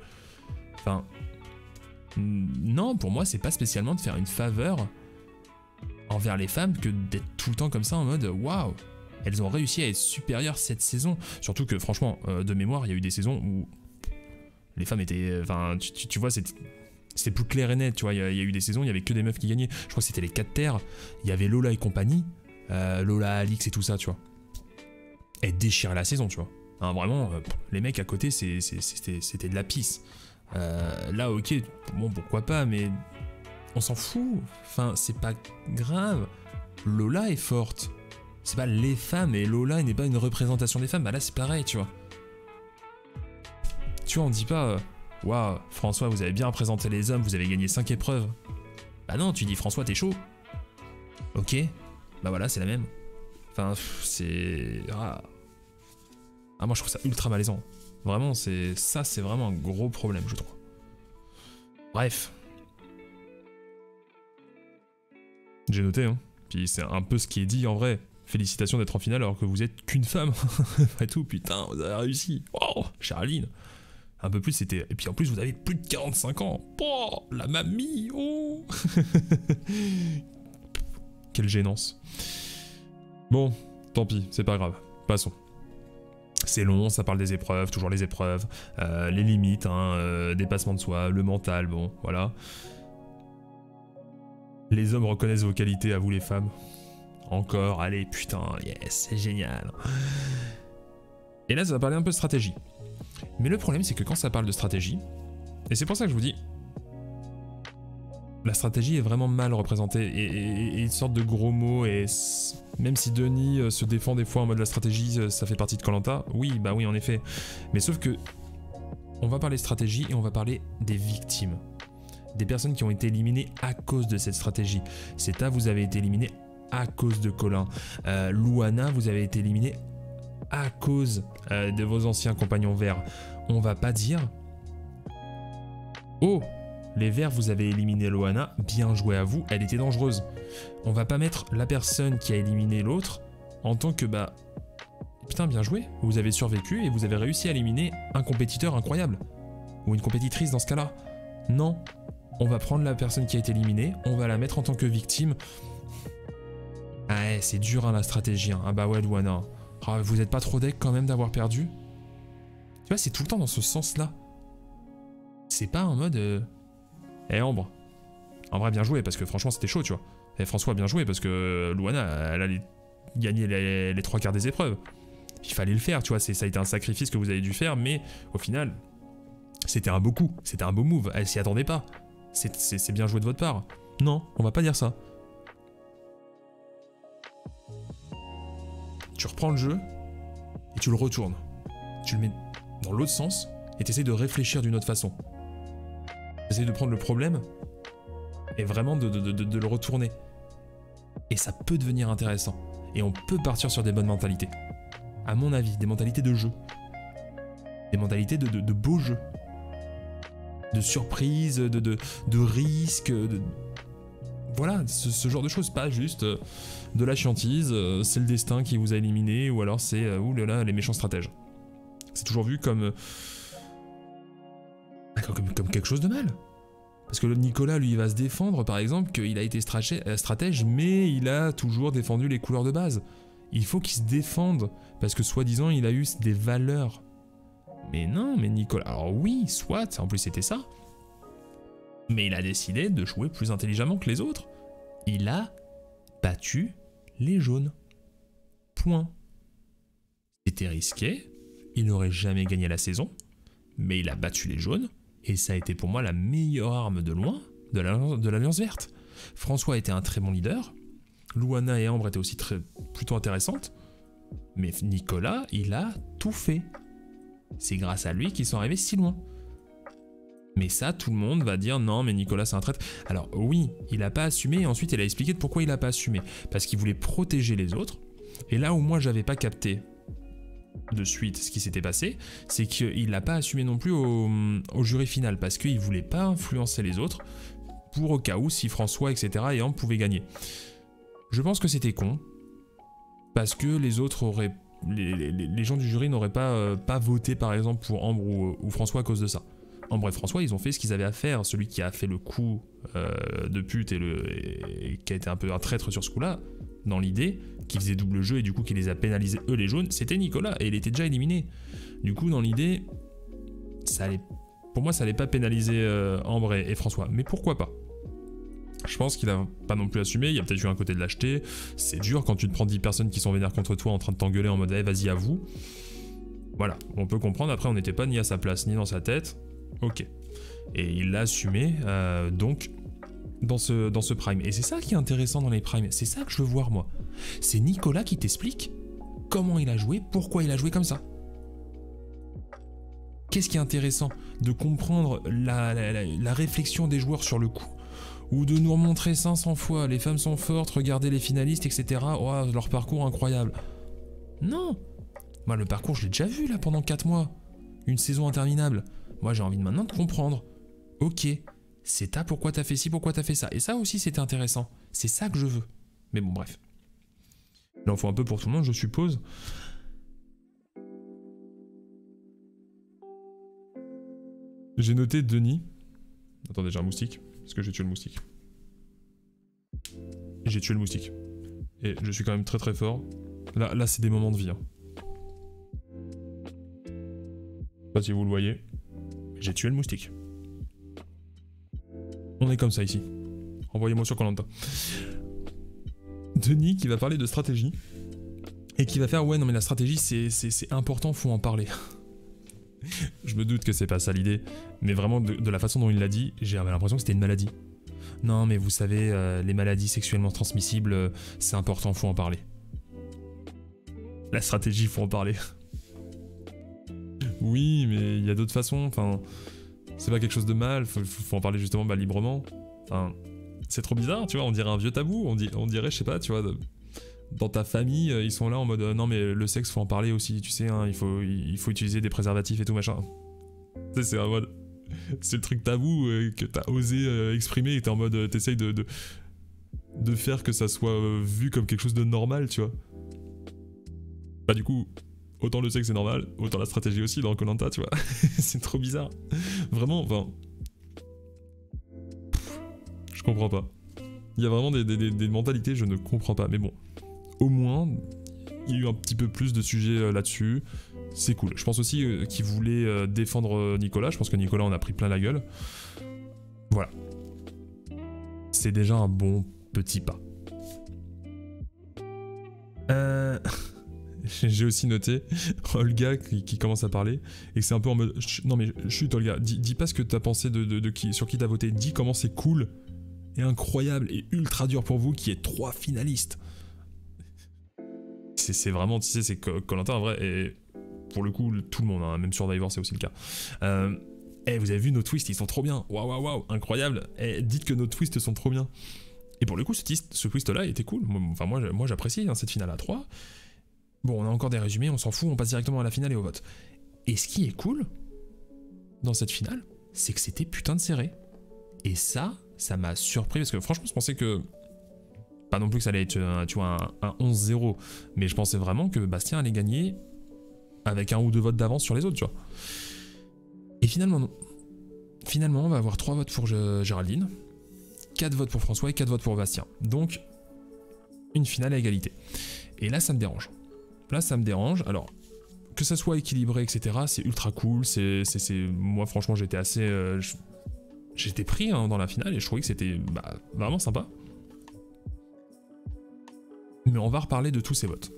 Enfin, non, pour moi, c'est pas spécialement de faire une faveur envers les femmes que d'être tout le temps comme ça en mode waouh, elles ont réussi à être supérieures cette saison. Surtout que franchement, de mémoire, il y a eu des saisons où les femmes étaient, enfin, tu vois, c'était plus clair et net, tu vois. Il y a eu des saisons, il y avait que des meufs qui gagnaient. Je crois que c'était les 4 terres. Il y avait Lola et compagnie, Lola, Alix et tout ça, tu vois. Elles déchiraient la saison, tu vois. Hein, vraiment, les mecs à côté, c'était de la pisse. Là, ok, bon, pourquoi pas, mais on s'en fout. Enfin, c'est pas grave. Lola est forte. C'est pas les femmes, et Lola n'est pas une représentation des femmes. Bah là, c'est pareil, tu vois. Tu vois, on dit pas waouh, François, vous avez bien représenté les hommes, vous avez gagné 5 épreuves. Bah non, tu dis François, t'es chaud. Ok, bah voilà, c'est la même. Enfin, c'est... Ah, moi je trouve ça ultra malaisant. Vraiment, c'est vraiment un gros problème, je trouve. Bref. J'ai noté, hein. Puis c'est un peu ce qui est dit en vrai. Félicitations d'être en finale alors que vous êtes qu'une femme. Et tout, putain, vous avez réussi. Oh, Charline. Un peu plus, c'était... Et puis en plus, vous avez plus de 45 ans. Oh, la mamie, oh. Quelle gênance. Bon, tant pis, c'est pas grave. Passons. C'est long, ça parle des épreuves, toujours les épreuves, les limites, hein, dépassement de soi, le mental, bon, voilà. Les hommes reconnaissent vos qualités, à vous les femmes. Encore, allez, putain, yes, c'est génial. Et là, ça va parler un peu de stratégie. Mais le problème, c'est que quand ça parle de stratégie, et c'est pour ça que je vous dis, la stratégie est vraiment mal représentée, et une sorte de gros mot, et même si Denis se défend des fois en mode la stratégie, ça fait partie de Koh-Lanta, oui, bah oui, en effet. Mais sauf que, on va parler stratégie, et on va parler des victimes. Des personnes qui ont été éliminées à cause de cette stratégie. Seta, vous avez été éliminé à cause de Colin. Luana, vous avez été éliminé à cause de vos anciens compagnons verts. On va pas dire oh, les verts, vous avez éliminé Luana, bien joué à vous, elle était dangereuse. On va pas mettre la personne qui a éliminé l'autre en tant que bah putain, bien joué, vous avez survécu et vous avez réussi à éliminer un compétiteur incroyable. Ou une compétitrice dans ce cas-là. Non. On va prendre la personne qui a été éliminée, on va la mettre en tant que victime. Ah ouais, c'est dur hein, la stratégie. Hein. Ah bah ouais, Luana. Ah, vous êtes pas trop deck quand même d'avoir perdu? Tu vois, c'est tout le temps dans ce sens-là. C'est pas en mode... Eh Ambre, en vrai bien joué parce que franchement c'était chaud, tu vois. Et François bien joué parce que Luana, elle allait gagner les 3 quarts des épreuves. Il fallait le faire, tu vois, ça a été un sacrifice que vous avez dû faire, mais au final, c'était un beau coup, c'était un beau move, elle s'y attendait pas. C'est bien joué de votre part. Non, on va pas dire ça. Tu reprends le jeu et tu le retournes. Tu le mets dans l'autre sens et tu essaies de réfléchir d'une autre façon. Tu essaies de prendre le problème et vraiment de le retourner. Et ça peut devenir intéressant. Et on peut partir sur des bonnes mentalités. À mon avis, des mentalités de jeu. Des mentalités de beaux jeux. De surprise, de risque, voilà, ce genre de choses, pas juste de la chiantise, c'est le destin qui vous a éliminé, ou alors c'est, oulala, les méchants stratèges. C'est toujours vu comme quelque chose de mal. Parce que le Nicolas, lui, il va se défendre, par exemple, qu'il a été stratège, mais il a toujours défendu les couleurs de base. Il faut qu'il se défende, parce que soi-disant, il a eu des valeurs. Mais non, mais Nicolas... Alors oui, soit, en plus c'était ça. Mais il a décidé de jouer plus intelligemment que les autres. Il a battu les jaunes. Point. C'était risqué. Il n'aurait jamais gagné la saison. Mais il a battu les jaunes. Et ça a été pour moi la meilleure arme de loin de l'Alliance verte. François était un très bon leader. Louana et Ambre étaient aussi plutôt intéressantes. Mais Nicolas, il a tout fait. C'est grâce à lui qu'ils sont arrivés si loin. Mais ça, tout le monde va dire non, mais Nicolas c'est un traître. Alors oui, il n'a pas assumé et ensuite il a expliqué de pourquoi il n'a pas assumé. Parce qu'il voulait protéger les autres. Et là où moi j'avais pas capté de suite ce qui s'était passé, c'est qu'il n'a pas assumé non plus au jury final. Parce qu'il voulait pas influencer les autres pour au cas où si François, etc. et Ambre pouvaient gagner. Je pense que c'était con. Parce que les autres auraient... Les gens du jury n'auraient pas voté par exemple pour Ambre ou François à cause de ça. Ambre et François, ils ont fait ce qu'ils avaient à faire. Celui qui a fait le coup de pute et qui a été un peu un traître sur ce coup-là, dans l'idée, qui faisait double jeu et du coup qui les a pénalisés, eux les jaunes, c'était Nicolas et il était déjà éliminé. Du coup, dans l'idée, pour moi, ça allait pas pénaliser Ambre et François. Mais pourquoi pas? Je pense qu'il a pas non plus assumé, il y a peut-être eu un côté de lâcheté. C'est dur quand tu te prends 10 personnes qui sont vénères contre toi en train de t'engueuler en mode hey, vas-y à vous. Voilà, on peut comprendre, après on n'était pas ni à sa place ni dans sa tête. Ok. Et il l'a assumé, donc, dans ce prime. Et c'est ça qui est intéressant dans les primes, c'est ça que je veux voir moi. C'est Nicolas qui t'explique comment il a joué, pourquoi il a joué comme ça. Qu'est-ce qui est intéressant? De comprendre la réflexion des joueurs sur le coup, ou de nous remontrer 500 fois, les femmes sont fortes, regardez les finalistes, etc. Oh, leur parcours incroyable. Non. Moi, le parcours, je l'ai déjà vu là pendant 4 mois. Une saison interminable. Moi, j'ai envie maintenant de comprendre. Ok, c'est ta pourquoi t'as fait ci, pourquoi t'as fait ça. Et ça aussi, c'était intéressant. C'est ça que je veux. Mais bon, bref. Il en faut un peu pour tout le monde, je suppose. J'ai noté Denis. Attendez, j'ai un moustique. Est-ce que j'ai tué le moustique? J'ai tué le moustique. Et je suis quand même très très fort. Là c'est des moments de vie. Hein. Je sais pas si vous le voyez. J'ai tué le moustique. On est comme ça ici. Envoyez-moi sur Koh-Lanta. Denis qui va parler de stratégie. Et qui va faire ouais non mais la stratégie c'est important, faut en parler. Je me doute que c'est pas ça l'idée, mais vraiment de la façon dont il l'a dit, j'ai l'impression que c'était une maladie. Non mais vous savez, les maladies sexuellement transmissibles, c'est important, faut en parler. La stratégie, faut en parler. Oui, mais il y a d'autres façons, enfin... C'est pas quelque chose de mal, faut en parler justement librement. Enfin, c'est trop bizarre, tu vois, on dirait un vieux tabou, on dirait, je sais pas, tu vois... Dans ta famille, ils sont là en mode non mais le sexe faut en parler aussi, tu sais, hein, il faut utiliser des préservatifs et tout machin. Tu sais, c'est en mode, c'est le truc tabou que t'as osé exprimer et t'es en mode, t'essayes de faire que ça soit vu comme quelque chose de normal, tu vois. Bah du coup, autant le sexe c'est normal, autant la stratégie aussi dans Koh-Lanta, tu vois. C'est trop bizarre. Vraiment, enfin... Je comprends pas. Il y a vraiment des mentalités, je ne comprends pas, mais bon. Au moins, il y a eu un petit peu plus de sujets là-dessus. C'est cool. Je pense aussi qu'il voulait défendre Nicolas. Je pense que Nicolas en a pris plein la gueule. Voilà. C'est déjà un bon petit pas. J'ai aussi noté Olga qui commence à parler et que c'est un peu en mode non mais chut Olga, dis pas ce que t'as pensé sur qui t'as voté. Dis comment c'est cool et incroyable et ultra dur pour vous qu'il y ait 3 finalistes. C'est vraiment, tu sais, c'est Koh-Lanta en vrai, et pour le coup, tout le monde, hein, même Survivor, c'est aussi le cas. Vous avez vu nos twists, ils sont trop bien. Waouh, incroyable. Dites que nos twists sont trop bien. Et pour le coup, ce twist-là était cool. Enfin, moi j'apprécie hein, cette finale à 3. Bon, on a encore des résumés, on s'en fout, on passe directement à la finale et au vote. Et ce qui est cool dans cette finale, c'est que c'était putain de serré. Et ça m'a surpris parce que franchement, je pensais que. Pas non plus que ça allait être tu vois, un 11-0, mais je pensais vraiment que Bastien allait gagner avec 1 ou 2 votes d'avance sur les autres, tu vois. Et finalement, non. Finalement, on va avoir 3 votes pour Géraldine, 4 votes pour François et 4 votes pour Bastien. Donc, une finale à égalité. Et là, ça me dérange. Alors, que ça soit équilibré, etc., c'est ultra cool. Moi, franchement, j'étais assez... j'étais pris hein, dans la finale et je trouvais que c'était vraiment sympa. Mais on va reparler de tous ces votes.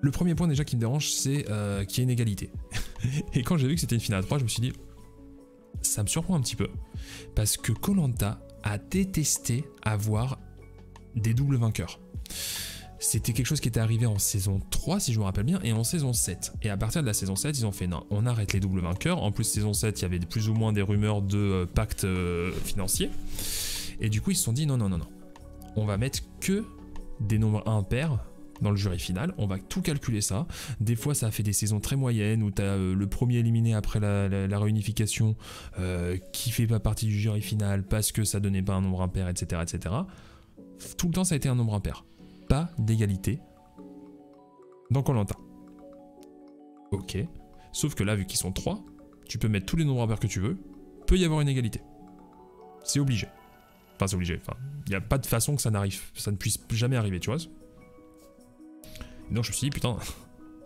Le premier point déjà qui me dérange, c'est qu'il y a une égalité. Et quand j'ai vu que c'était une finale à 3, je me suis dit, ça me surprend un petit peu. Parce que Koh-Lanta a détesté avoir des doubles vainqueurs. C'était quelque chose qui était arrivé en saison 3, si je me rappelle bien, et en saison 7. Et à partir de la saison 7, ils ont fait non, on arrête les doubles vainqueurs. En plus, saison 7, il y avait plus ou moins des rumeurs de pacte financier. Et du coup, ils se sont dit non. On va mettre que des nombres impairs dans le jury final, on va tout calculer ça. Des fois ça a fait des saisons très moyennes où tu as le premier éliminé après la réunification qui fait pas partie du jury final parce que ça donnait pas un nombre impair, etc. Tout le temps ça a été un nombre impair. Pas d'égalité dans Koh-Lanta. Ok. Sauf que là, vu qu'ils sont 3, tu peux mettre tous les nombres impairs que tu veux, peut y avoir une égalité. C'est obligé. Enfin, c'est obligé. Enfin, il n'y a pas de façon que ça ne puisse jamais arriver, tu vois. Et donc je me suis dit, putain,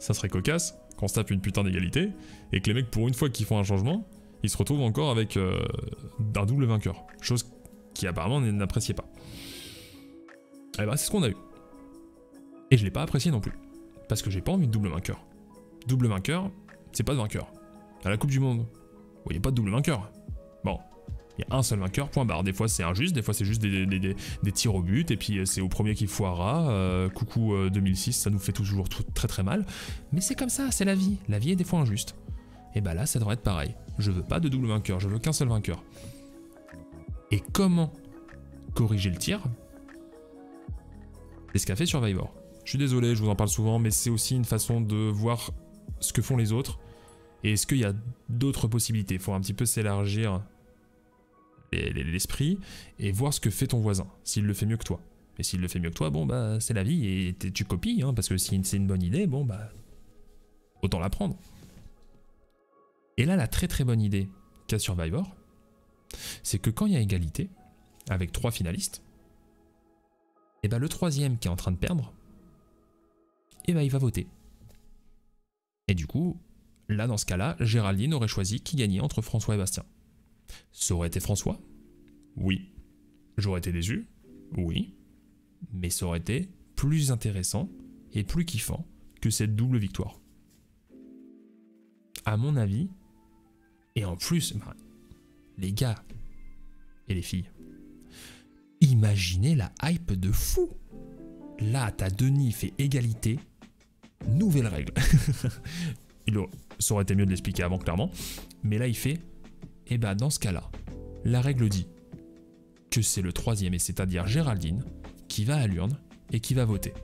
ça serait cocasse qu'on se tape une putain d'égalité et que les mecs, pour une fois qu'ils font un changement, ils se retrouvent encore avec un double vainqueur. Chose qui apparemment n'appréciait pas. Et bah c'est ce qu'on a eu. Et je l'ai pas apprécié non plus. Parce que j'ai pas envie de double vainqueur. Double vainqueur, c'est pas de vainqueur. À la Coupe du Monde, vous voyez pas de double vainqueur. Bon, il y a un seul vainqueur, point barre. Des fois c'est injuste, des fois c'est juste des tirs au but, et puis c'est au premier qui foirera. Coucou 2006, ça nous fait toujours très très mal. Mais c'est comme ça, c'est la vie. La vie est des fois injuste. Et bah là, ça devrait être pareil. Je veux pas de double vainqueur, je veux qu'un seul vainqueur. Et comment corriger le tir? C'est ce qu'a fait Survivor. Je suis désolé, je vous en parle souvent, mais c'est aussi une façon de voir ce que font les autres. Et est-ce qu'il y a d'autres possibilités? Il faut un petit peu s'élargir l'esprit et voir ce que fait ton voisin, s'il le fait mieux que toi. Et s'il le fait mieux que toi, bon bah c'est la vie et tu copies, hein, parce que si c'est une bonne idée, bon bah autant la prendre. Et là, la très très bonne idée qu'a Survivor, c'est que quand il y a égalité, avec 3 finalistes, et bah le troisième qui est en train de perdre, et bah il va voter. Et du coup, là dans ce cas-là, Géraldine aurait choisi qui gagnait entre François et Bastien. Ça aurait été François? Oui. J'aurais été déçu? Oui. Mais ça aurait été plus intéressant et plus kiffant que cette double victoire. À mon avis, et en plus, bah, les gars et les filles, imaginez la hype de fou. Là, t'as Denis fait égalité, nouvelle règle. Ça aurait été mieux de l'expliquer avant, clairement. Mais là, il fait, et bah dans ce cas-là, la règle dit que c'est le troisième, et c'est-à-dire Géraldine, qui va à l'urne et qui va voter.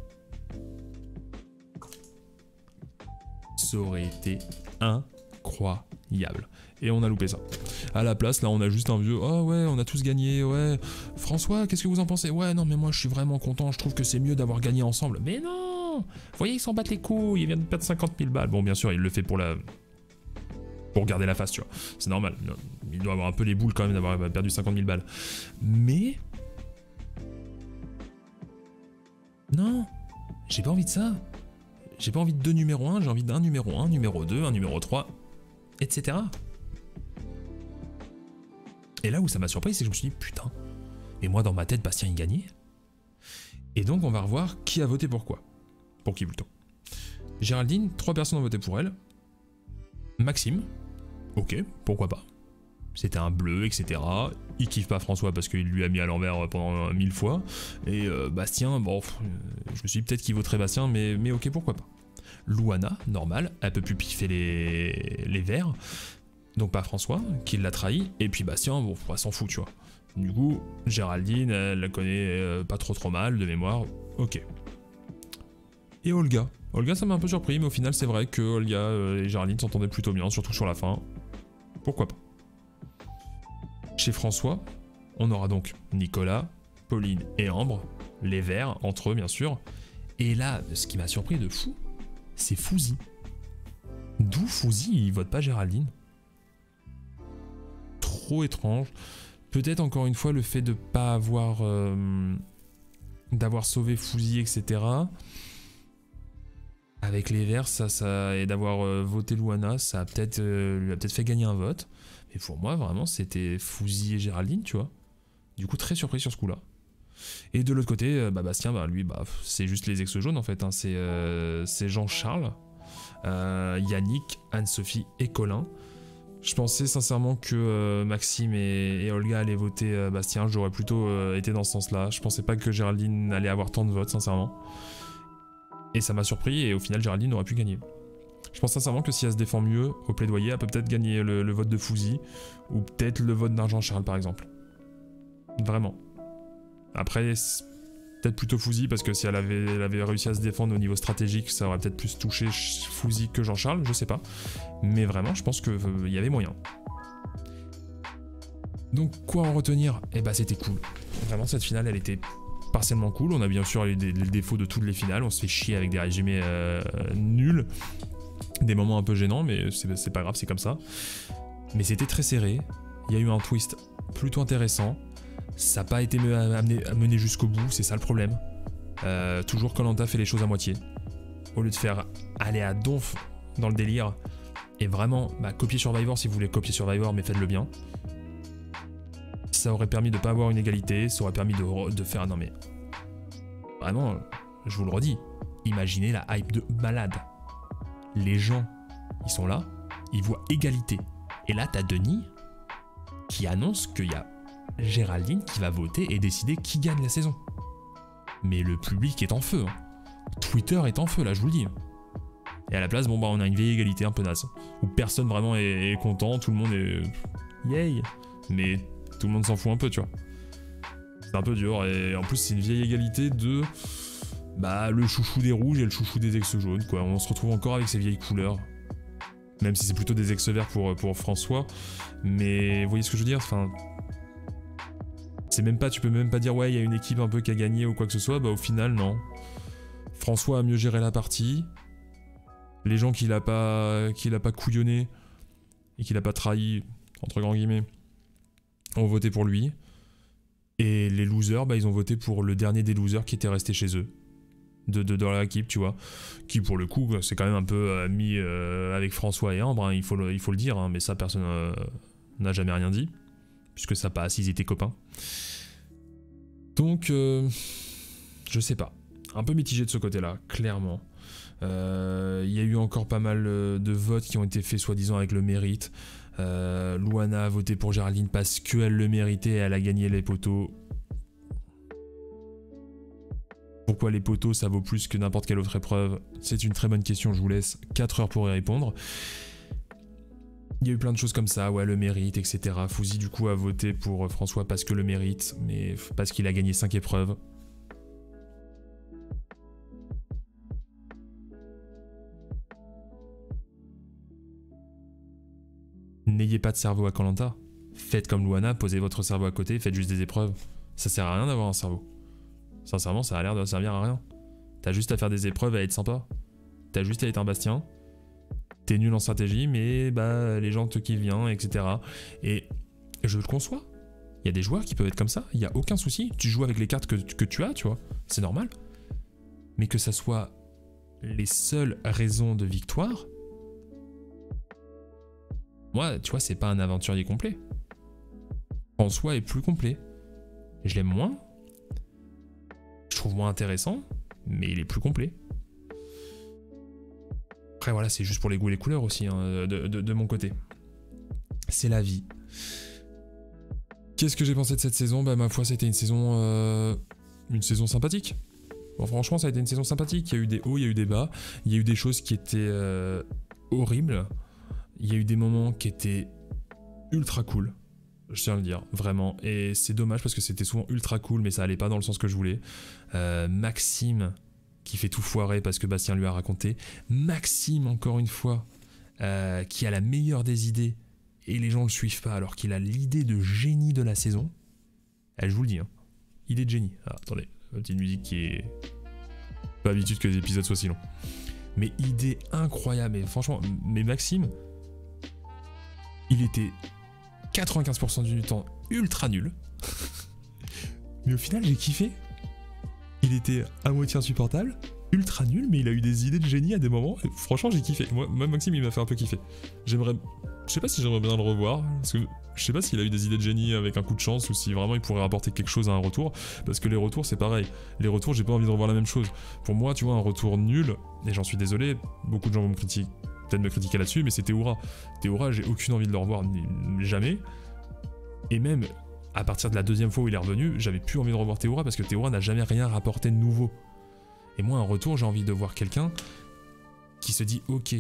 Ça aurait été incroyable. Et on a loupé ça. À la place, là, on a juste un vieux « Oh ouais, on a tous gagné, ouais. François, qu'est-ce que vous en pensez? Ouais, non, mais moi, je suis vraiment content. Je trouve que c'est mieux d'avoir gagné ensemble. » Mais non! Vous voyez, ils s'en battent les couilles. Il vient de perdre 50 000 balles. Bon, bien sûr, il le fait pour garder la face, tu vois. C'est normal. Il doit avoir un peu les boules quand même d'avoir perdu 50 000 balles. Mais... non, j'ai pas envie de ça. J'ai pas envie de 2 numéros 1, j'ai envie d'un numéro 1, numéro 2, un numéro 3, etc. Et là où ça m'a surpris, c'est que je me suis dit, putain, et moi dans ma tête, Bastien il gagnait. Et donc on va revoir qui a voté pour quoi. Pour qui plutôt. Géraldine, 3 personnes ont voté pour elle. Maxime, ok, pourquoi pas. C'était un bleu, etc. Il kiffe pas François parce qu'il lui a mis à l'envers pendant 1000 fois. Et Bastien, bon, je me suis dit peut-être qu'il voterait Bastien, mais ok, pourquoi pas. Louana, normal, elle peut plus piffer les verts. Donc pas François, qui l'a trahi. Et puis Bastien, bon, elle s'en fout, tu vois. Du coup, Géraldine, elle la connaît pas trop mal de mémoire. Ok. Et Olga. Olga, ça m'a un peu surpris, mais au final, c'est vrai que Olga et Géraldine s'entendaient plutôt bien, surtout sur la fin. Pourquoi pas. Chez François, on aura donc Nicolas, Pauline et Ambre, les verts, entre eux bien sûr. Et là, ce qui m'a surpris de fou, c'est Fouzi. D'où Fouzi, il vote pas Géraldine? Trop étrange. Peut-être encore une fois le fait de pas avoir... d'avoir sauvé Fouzi, etc. avec les Verts, et d'avoir voté Luana, ça a peut-être lui a peut-être fait gagner un vote. Mais pour moi, vraiment, c'était Fouzi et Géraldine, tu vois. Du coup, très surpris sur ce coup-là. Et de l'autre côté, Bastien, lui, c'est juste les ex-jaunes en fait. Hein. C'est Jean-Charles, Yannick, Anne-Sophie et Colin. Je pensais sincèrement que Maxime et Olga allaient voter Bastien. J'aurais plutôt été dans ce sens-là. Je pensais pas que Géraldine allait avoir tant de votes, sincèrement. Et ça m'a surpris, et au final, Géraldine aurait pu gagner. Je pense sincèrement que si elle se défend mieux au plaidoyer, elle peut peut-être gagner le vote de Fouzi, ou peut-être le vote d'un Jean-Charles, par exemple. Vraiment. Après, peut-être plutôt Fouzi, parce que si elle avait réussi à se défendre au niveau stratégique, ça aurait peut-être plus touché Fouzi que Jean-Charles, je sais pas. Mais vraiment, je pense qu'il y avait moyen. Donc, quoi en retenir? Eh bah, c'était cool. Vraiment, cette finale, elle était partiellement cool. On a bien sûr eu les défauts de toutes les finales. On se fait chier avec des résumés nuls. Des moments un peu gênants, mais c'est pas grave, c'est comme ça. Mais c'était très serré. Il y a eu un twist plutôt intéressant. Ça n'a pas été mené jusqu'au bout, c'est ça le problème. Toujours Koh-Lanta fait les choses à moitié. Au lieu de faire aller à donf dans le délire, et vraiment copier Survivor si vous voulez copier Survivor, mais faites-le bien. Ça aurait permis de ne pas avoir une égalité, ça aurait permis de faire... Non mais... Vraiment, je vous le redis, imaginez la hype de malade. Les gens, ils sont là, ils voient égalité. Et là, t'as Denis qui annonce qu'il y a Géraldine qui va voter et décider qui gagne la saison. Mais le public est en feu. Hein. Twitter est en feu, là, je vous le dis. Et à la place, on a une vieille égalité un peu naze. Où personne vraiment est content, tout le monde est... Yay. Mais tout le monde s'en fout un peu, tu vois. C'est un peu dur. Et en plus, c'est une vieille égalité de... le chouchou des rouges et le chouchou des ex-jaunes, quoi. On se retrouve encore avec ces vieilles couleurs. Même si c'est plutôt des ex-verts pour François. Mais vous voyez ce que je veux dire? Enfin... tu peux même pas dire ouais, il y a une équipe un peu qui a gagné ou quoi que ce soit. Au final, non. François a mieux géré la partie. Les gens qu'il a pas couillonné et qu'il a pas trahi, entre grands guillemets, ont voté pour lui. Et les losers, ils ont voté pour le dernier des losers qui était resté chez eux. Dans l'équipe, tu vois. Qui, pour le coup, c'est quand même un peu mis avec François et Ambre, hein, il faut le dire, hein, mais ça, personne n'a jamais rien dit. Puisque ça passe, ils étaient copains. Donc, je sais pas. Un peu mitigé de ce côté-là, clairement. Il y a eu encore pas mal de votes qui ont été faits soi-disant avec le mérite. Luana a voté pour Géraldine parce qu'elle le méritait et elle a gagné les poteaux. Pourquoi les poteaux ça vaut plus que n'importe quelle autre épreuve? C'est une très bonne question, je vous laisse 4 heures pour y répondre. Il y a eu plein de choses comme ça, ouais, le mérite, etc. Fouzi du coup a voté pour François parce que le mérite, mais parce qu'il a gagné 5 épreuves. N'ayez pas de cerveau à Koh-Lanta. Faites comme Luana, posez votre cerveau à côté, faites juste des épreuves. Ça sert à rien d'avoir un cerveau. Sincèrement, ça a l'air de servir à rien. T'as juste à faire des épreuves et à être sympa. T'as juste à être un Bastien. T'es nul en stratégie, mais les gens te kiffent bien, etc. Et je le conçois. Il y a des joueurs qui peuvent être comme ça, il n'y a aucun souci. Tu joues avec les cartes que tu as, tu vois. C'est normal. Mais que ça soit les seules raisons de victoire... Moi, tu vois, c'est pas un aventurier complet. François est plus complet. Je l'aime moins. Je trouve moins intéressant, mais il est plus complet. Après, voilà, c'est juste pour les goûts et les couleurs aussi, hein, de mon côté. C'est la vie. Qu'est-ce que j'ai pensé de cette saison? Ma foi, c'était une saison sympathique. Bon, franchement, ça a été une saison sympathique. Il y a eu des hauts, il y a eu des bas. Il y a eu des choses qui étaient horribles. Il y a eu des moments qui étaient ultra cool, je tiens à le dire, vraiment. Et c'est dommage parce que c'était souvent ultra cool, mais ça allait pas dans le sens que je voulais. Maxime, qui fait tout foirer parce que Bastien lui a raconté. Maxime, encore une fois, qui a la meilleure des idées, et les gens le suivent pas alors qu'il a l'idée de génie de la saison. Je vous le dis, hein. Idée de génie. Ah, attendez, une petite musique qui est... Pas habitude que les épisodes soient si longs. Mais idée incroyable, et franchement, mais Maxime... Il était 95% du temps ultra nul. Mais au final, j'ai kiffé. Il était à moitié insupportable, ultra nul, mais il a eu des idées de génie à des moments. Et franchement, j'ai kiffé. Moi, Maxime, il m'a fait un peu kiffer. Je sais pas si j'aimerais bien le revoir, parce que je sais pas s'il a eu des idées de génie avec un coup de chance ou si vraiment il pourrait apporter quelque chose à un retour. Parce que les retours, c'est pareil. Les retours, j'ai pas envie de revoir la même chose. Pour moi, tu vois, un retour nul, et j'en suis désolé, beaucoup de gens vont me critiquer, peut-être me critiquer là-dessus, mais c'est Théoura. Théoura, j'ai aucune envie de le revoir, jamais. Et même, à partir de la deuxième fois où il est revenu, j'avais plus envie de revoir Théoura parce que Théoura n'a jamais rien rapporté de nouveau. Et moi, un retour, j'ai envie de voir quelqu'un qui se dit « Ok,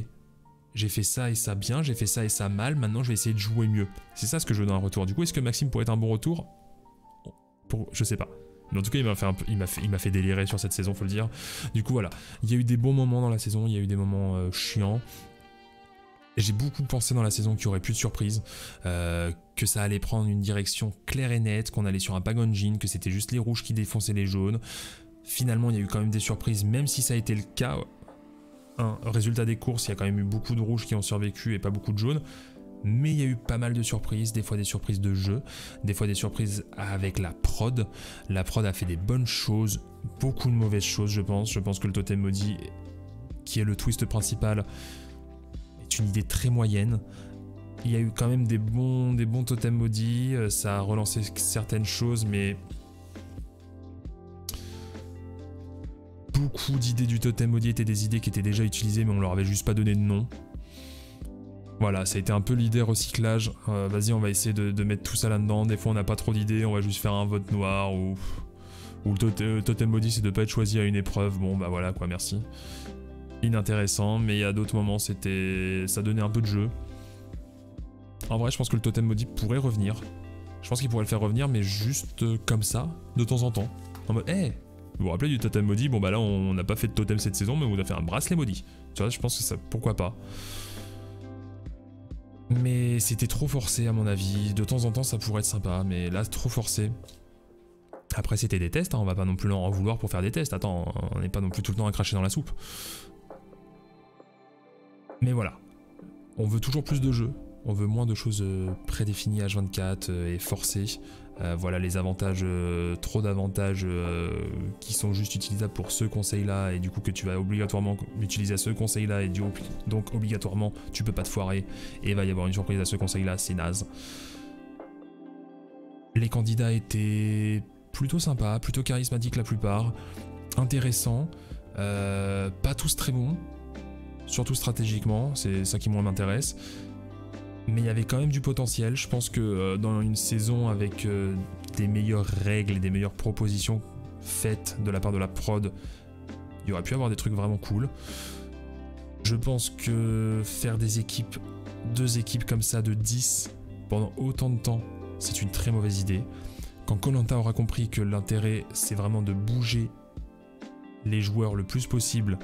j'ai fait ça et ça bien, j'ai fait ça et ça mal, maintenant je vais essayer de jouer mieux. » C'est ça ce que je veux dans un retour. Du coup, est-ce que Maxime pourrait être un bon retour? Je sais pas. Mais en tout cas, il m'a fait délirer sur cette saison, faut le dire. Du coup, voilà. Il y a eu des bons moments dans la saison, il y a eu des moments chiants. J'ai beaucoup pensé dans la saison qu'il y aurait plus de surprises, que ça allait prendre une direction claire et nette, qu'on allait sur un Pack Engine, que c'était juste les rouges qui défonçaient les jaunes. Finalement, il y a eu quand même des surprises, même si ça a été le cas. Résultat des courses, il y a quand même eu beaucoup de rouges qui ont survécu et pas beaucoup de jaunes. Mais il y a eu pas mal de surprises, des fois des surprises de jeu, des fois des surprises avec la prod. La prod a fait des bonnes choses, beaucoup de mauvaises choses, je pense. Je pense que le totem maudit, qui est le twist principal, est une idée très moyenne. Il y a eu quand même des bons totems maudits, ça a relancé certaines choses, mais beaucoup d'idées du totem maudit étaient des idées qui étaient déjà utilisées, mais on leur avait juste pas donné de nom. Voilà, ça a été un peu l'idée recyclage. Vas-y, on va essayer de mettre tout ça là-dedans. Des fois, on n'a pas trop d'idées, on va juste faire un vote noir ou le totem maudit, c'est de pas être choisi à une épreuve. Bon, bah voilà, quoi, merci. Inintéressant, mais il y a d'autres moments, ça donnait un peu de jeu. En vrai, je pense que le totem maudit pourrait revenir. Je pense qu'il pourrait le faire revenir, mais juste comme ça, de temps en temps. En mode, hey, vous vous rappelez du totem maudit? Bon, bah là, on n'a pas fait de totem cette saison, mais on a fait un bracelet maudit. Tu vois, je pense que ça, pourquoi pas. Mais c'était trop forcé à mon avis. De temps en temps, ça pourrait être sympa, mais là, trop forcé. Après, c'était des tests, hein, on va pas non plus leur en vouloir pour faire des tests. Attends, on n'est pas non plus tout le temps à cracher dans la soupe. Mais voilà, on veut toujours plus de jeux, on veut moins de choses prédéfinies H24 et forcées. Voilà les avantages, trop d'avantages qui sont juste utilisables pour ce conseil-là et du coup que tu vas obligatoirement utiliser à ce conseil-là et donc obligatoirement tu peux pas te foirer et il va y avoir une surprise à ce conseil-là, c'est naze. Les candidats étaient plutôt sympas, plutôt charismatiques la plupart, intéressants, pas tous très bons. Surtout stratégiquement, c'est ça qui moi m'intéresse. Mais il y avait quand même du potentiel. Je pense que dans une saison avec des meilleures règles et des meilleures propositions faites de la part de la prod, il y aurait pu avoir des trucs vraiment cool. Je pense que faire des équipes, 2 équipes comme ça de 10 pendant autant de temps, c'est une très mauvaise idée. Quand Koh-Lanta aura compris que l'intérêt c'est vraiment de bouger les joueurs le plus possible,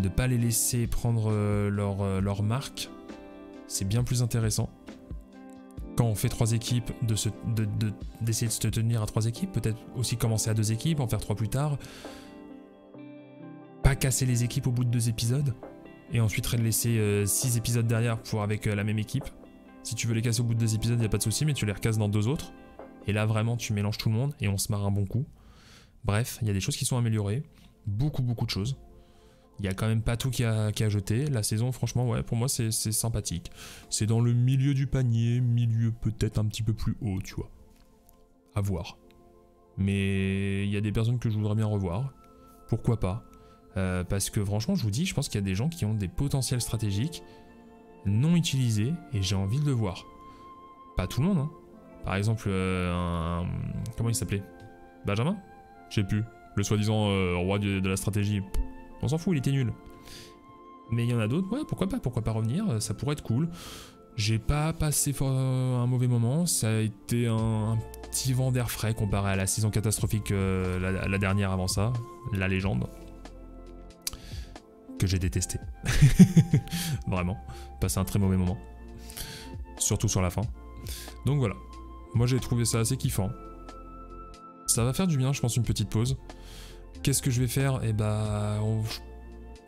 de pas les laisser prendre leur marque, c'est bien plus intéressant. Quand on fait 3 équipes, d'essayer de se tenir à 3 équipes, peut-être aussi commencer à 2 équipes, en faire 3 plus tard. Pas casser les équipes au bout de 2 épisodes, et ensuite laisser 6 épisodes derrière pour avec la même équipe. Si tu veux les casser au bout de 2 épisodes, y a pas de souci, mais tu les recasses dans 2 autres. Et là vraiment tu mélanges tout le monde et on se marre un bon coup. Bref, il y a des choses qui sont améliorées, beaucoup de choses. Il y a quand même pas tout qui a jeté. La saison, franchement, ouais, pour moi, c'est sympathique. C'est dans le milieu du panier, milieu peut-être un petit peu plus haut, tu vois. À voir. Mais il y a des personnes que je voudrais bien revoir. Pourquoi pas? Parce que franchement, je vous dis, je pense qu'il y a des gens qui ont des potentiels stratégiques non utilisés et j'ai envie de le voir. Pas tout le monde, hein. Par exemple, comment il s'appelait? Benjamin? Je sais plus. Le soi-disant roi de la stratégie. On s'en fout, il était nul. Mais il y en a d'autres, ouais, pourquoi pas revenir, ça pourrait être cool. J'ai pas passé un mauvais moment, ça a été un petit vent d'air frais comparé à la saison catastrophique la dernière avant ça, la légende. Que j'ai détesté. Vraiment, passé un très mauvais moment. Surtout sur la fin. Donc voilà, moi j'ai trouvé ça assez kiffant. Ça va faire du bien, je pense, une petite pause. Qu'est-ce que je vais faire? Eh bah, on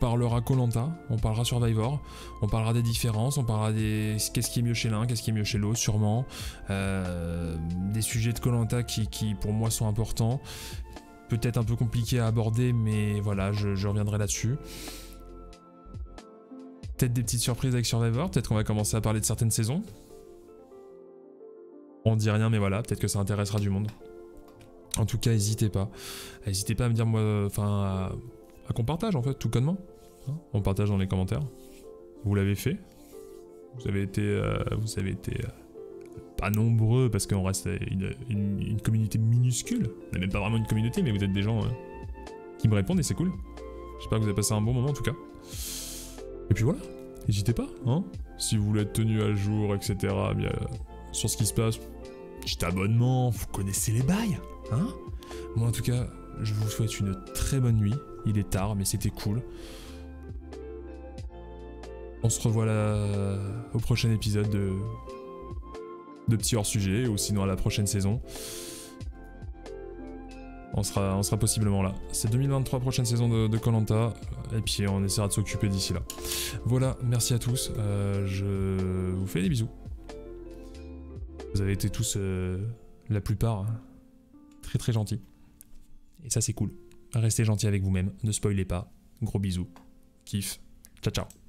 parlera Koh-Lanta, on parlera Survivor, on parlera des différences, on parlera des qu'est-ce qui est mieux chez l'un, qu'est-ce qui est mieux chez l'autre, sûrement. Des sujets de Koh-Lanta qui pour moi sont importants. peut-être un peu compliqué à aborder, mais voilà, je reviendrai là-dessus. Peut-être des petites surprises avec Survivor, peut-être qu'on va commencer à parler de certaines saisons. On dit rien, mais voilà, peut-être que ça intéressera du monde. En tout cas, n'hésitez pas. N'hésitez pas à me dire, moi, enfin, à qu'on partage en fait, tout connement. Hein, on partage dans les commentaires. Vous l'avez fait. Vous avez été pas nombreux parce qu'on reste une communauté minuscule. On n'est même pas vraiment une communauté, mais vous êtes des gens qui me répondent et c'est cool. J'espère que vous avez passé un bon moment en tout cas. Et puis voilà, n'hésitez pas, hein. Si vous voulez être tenu à jour, etc., bien, sur ce qui se passe, petit abonnement, vous connaissez les bails, hein. Moi en tout cas, je vous souhaite une très bonne nuit. Il est tard, mais c'était cool. On se revoit au prochain épisode de Petit Hors-Sujet, ou sinon à la prochaine saison. On sera possiblement là. C'est 2023, prochaine saison de Koh-Lanta, et puis on essaiera de s'occuper d'ici là. Voilà, merci à tous, je vous fais des bisous. Vous avez été tous, la plupart, très très gentils. Et ça c'est cool. Restez gentils avec vous-même, ne spoilez pas. Gros bisous, kiff, ciao ciao.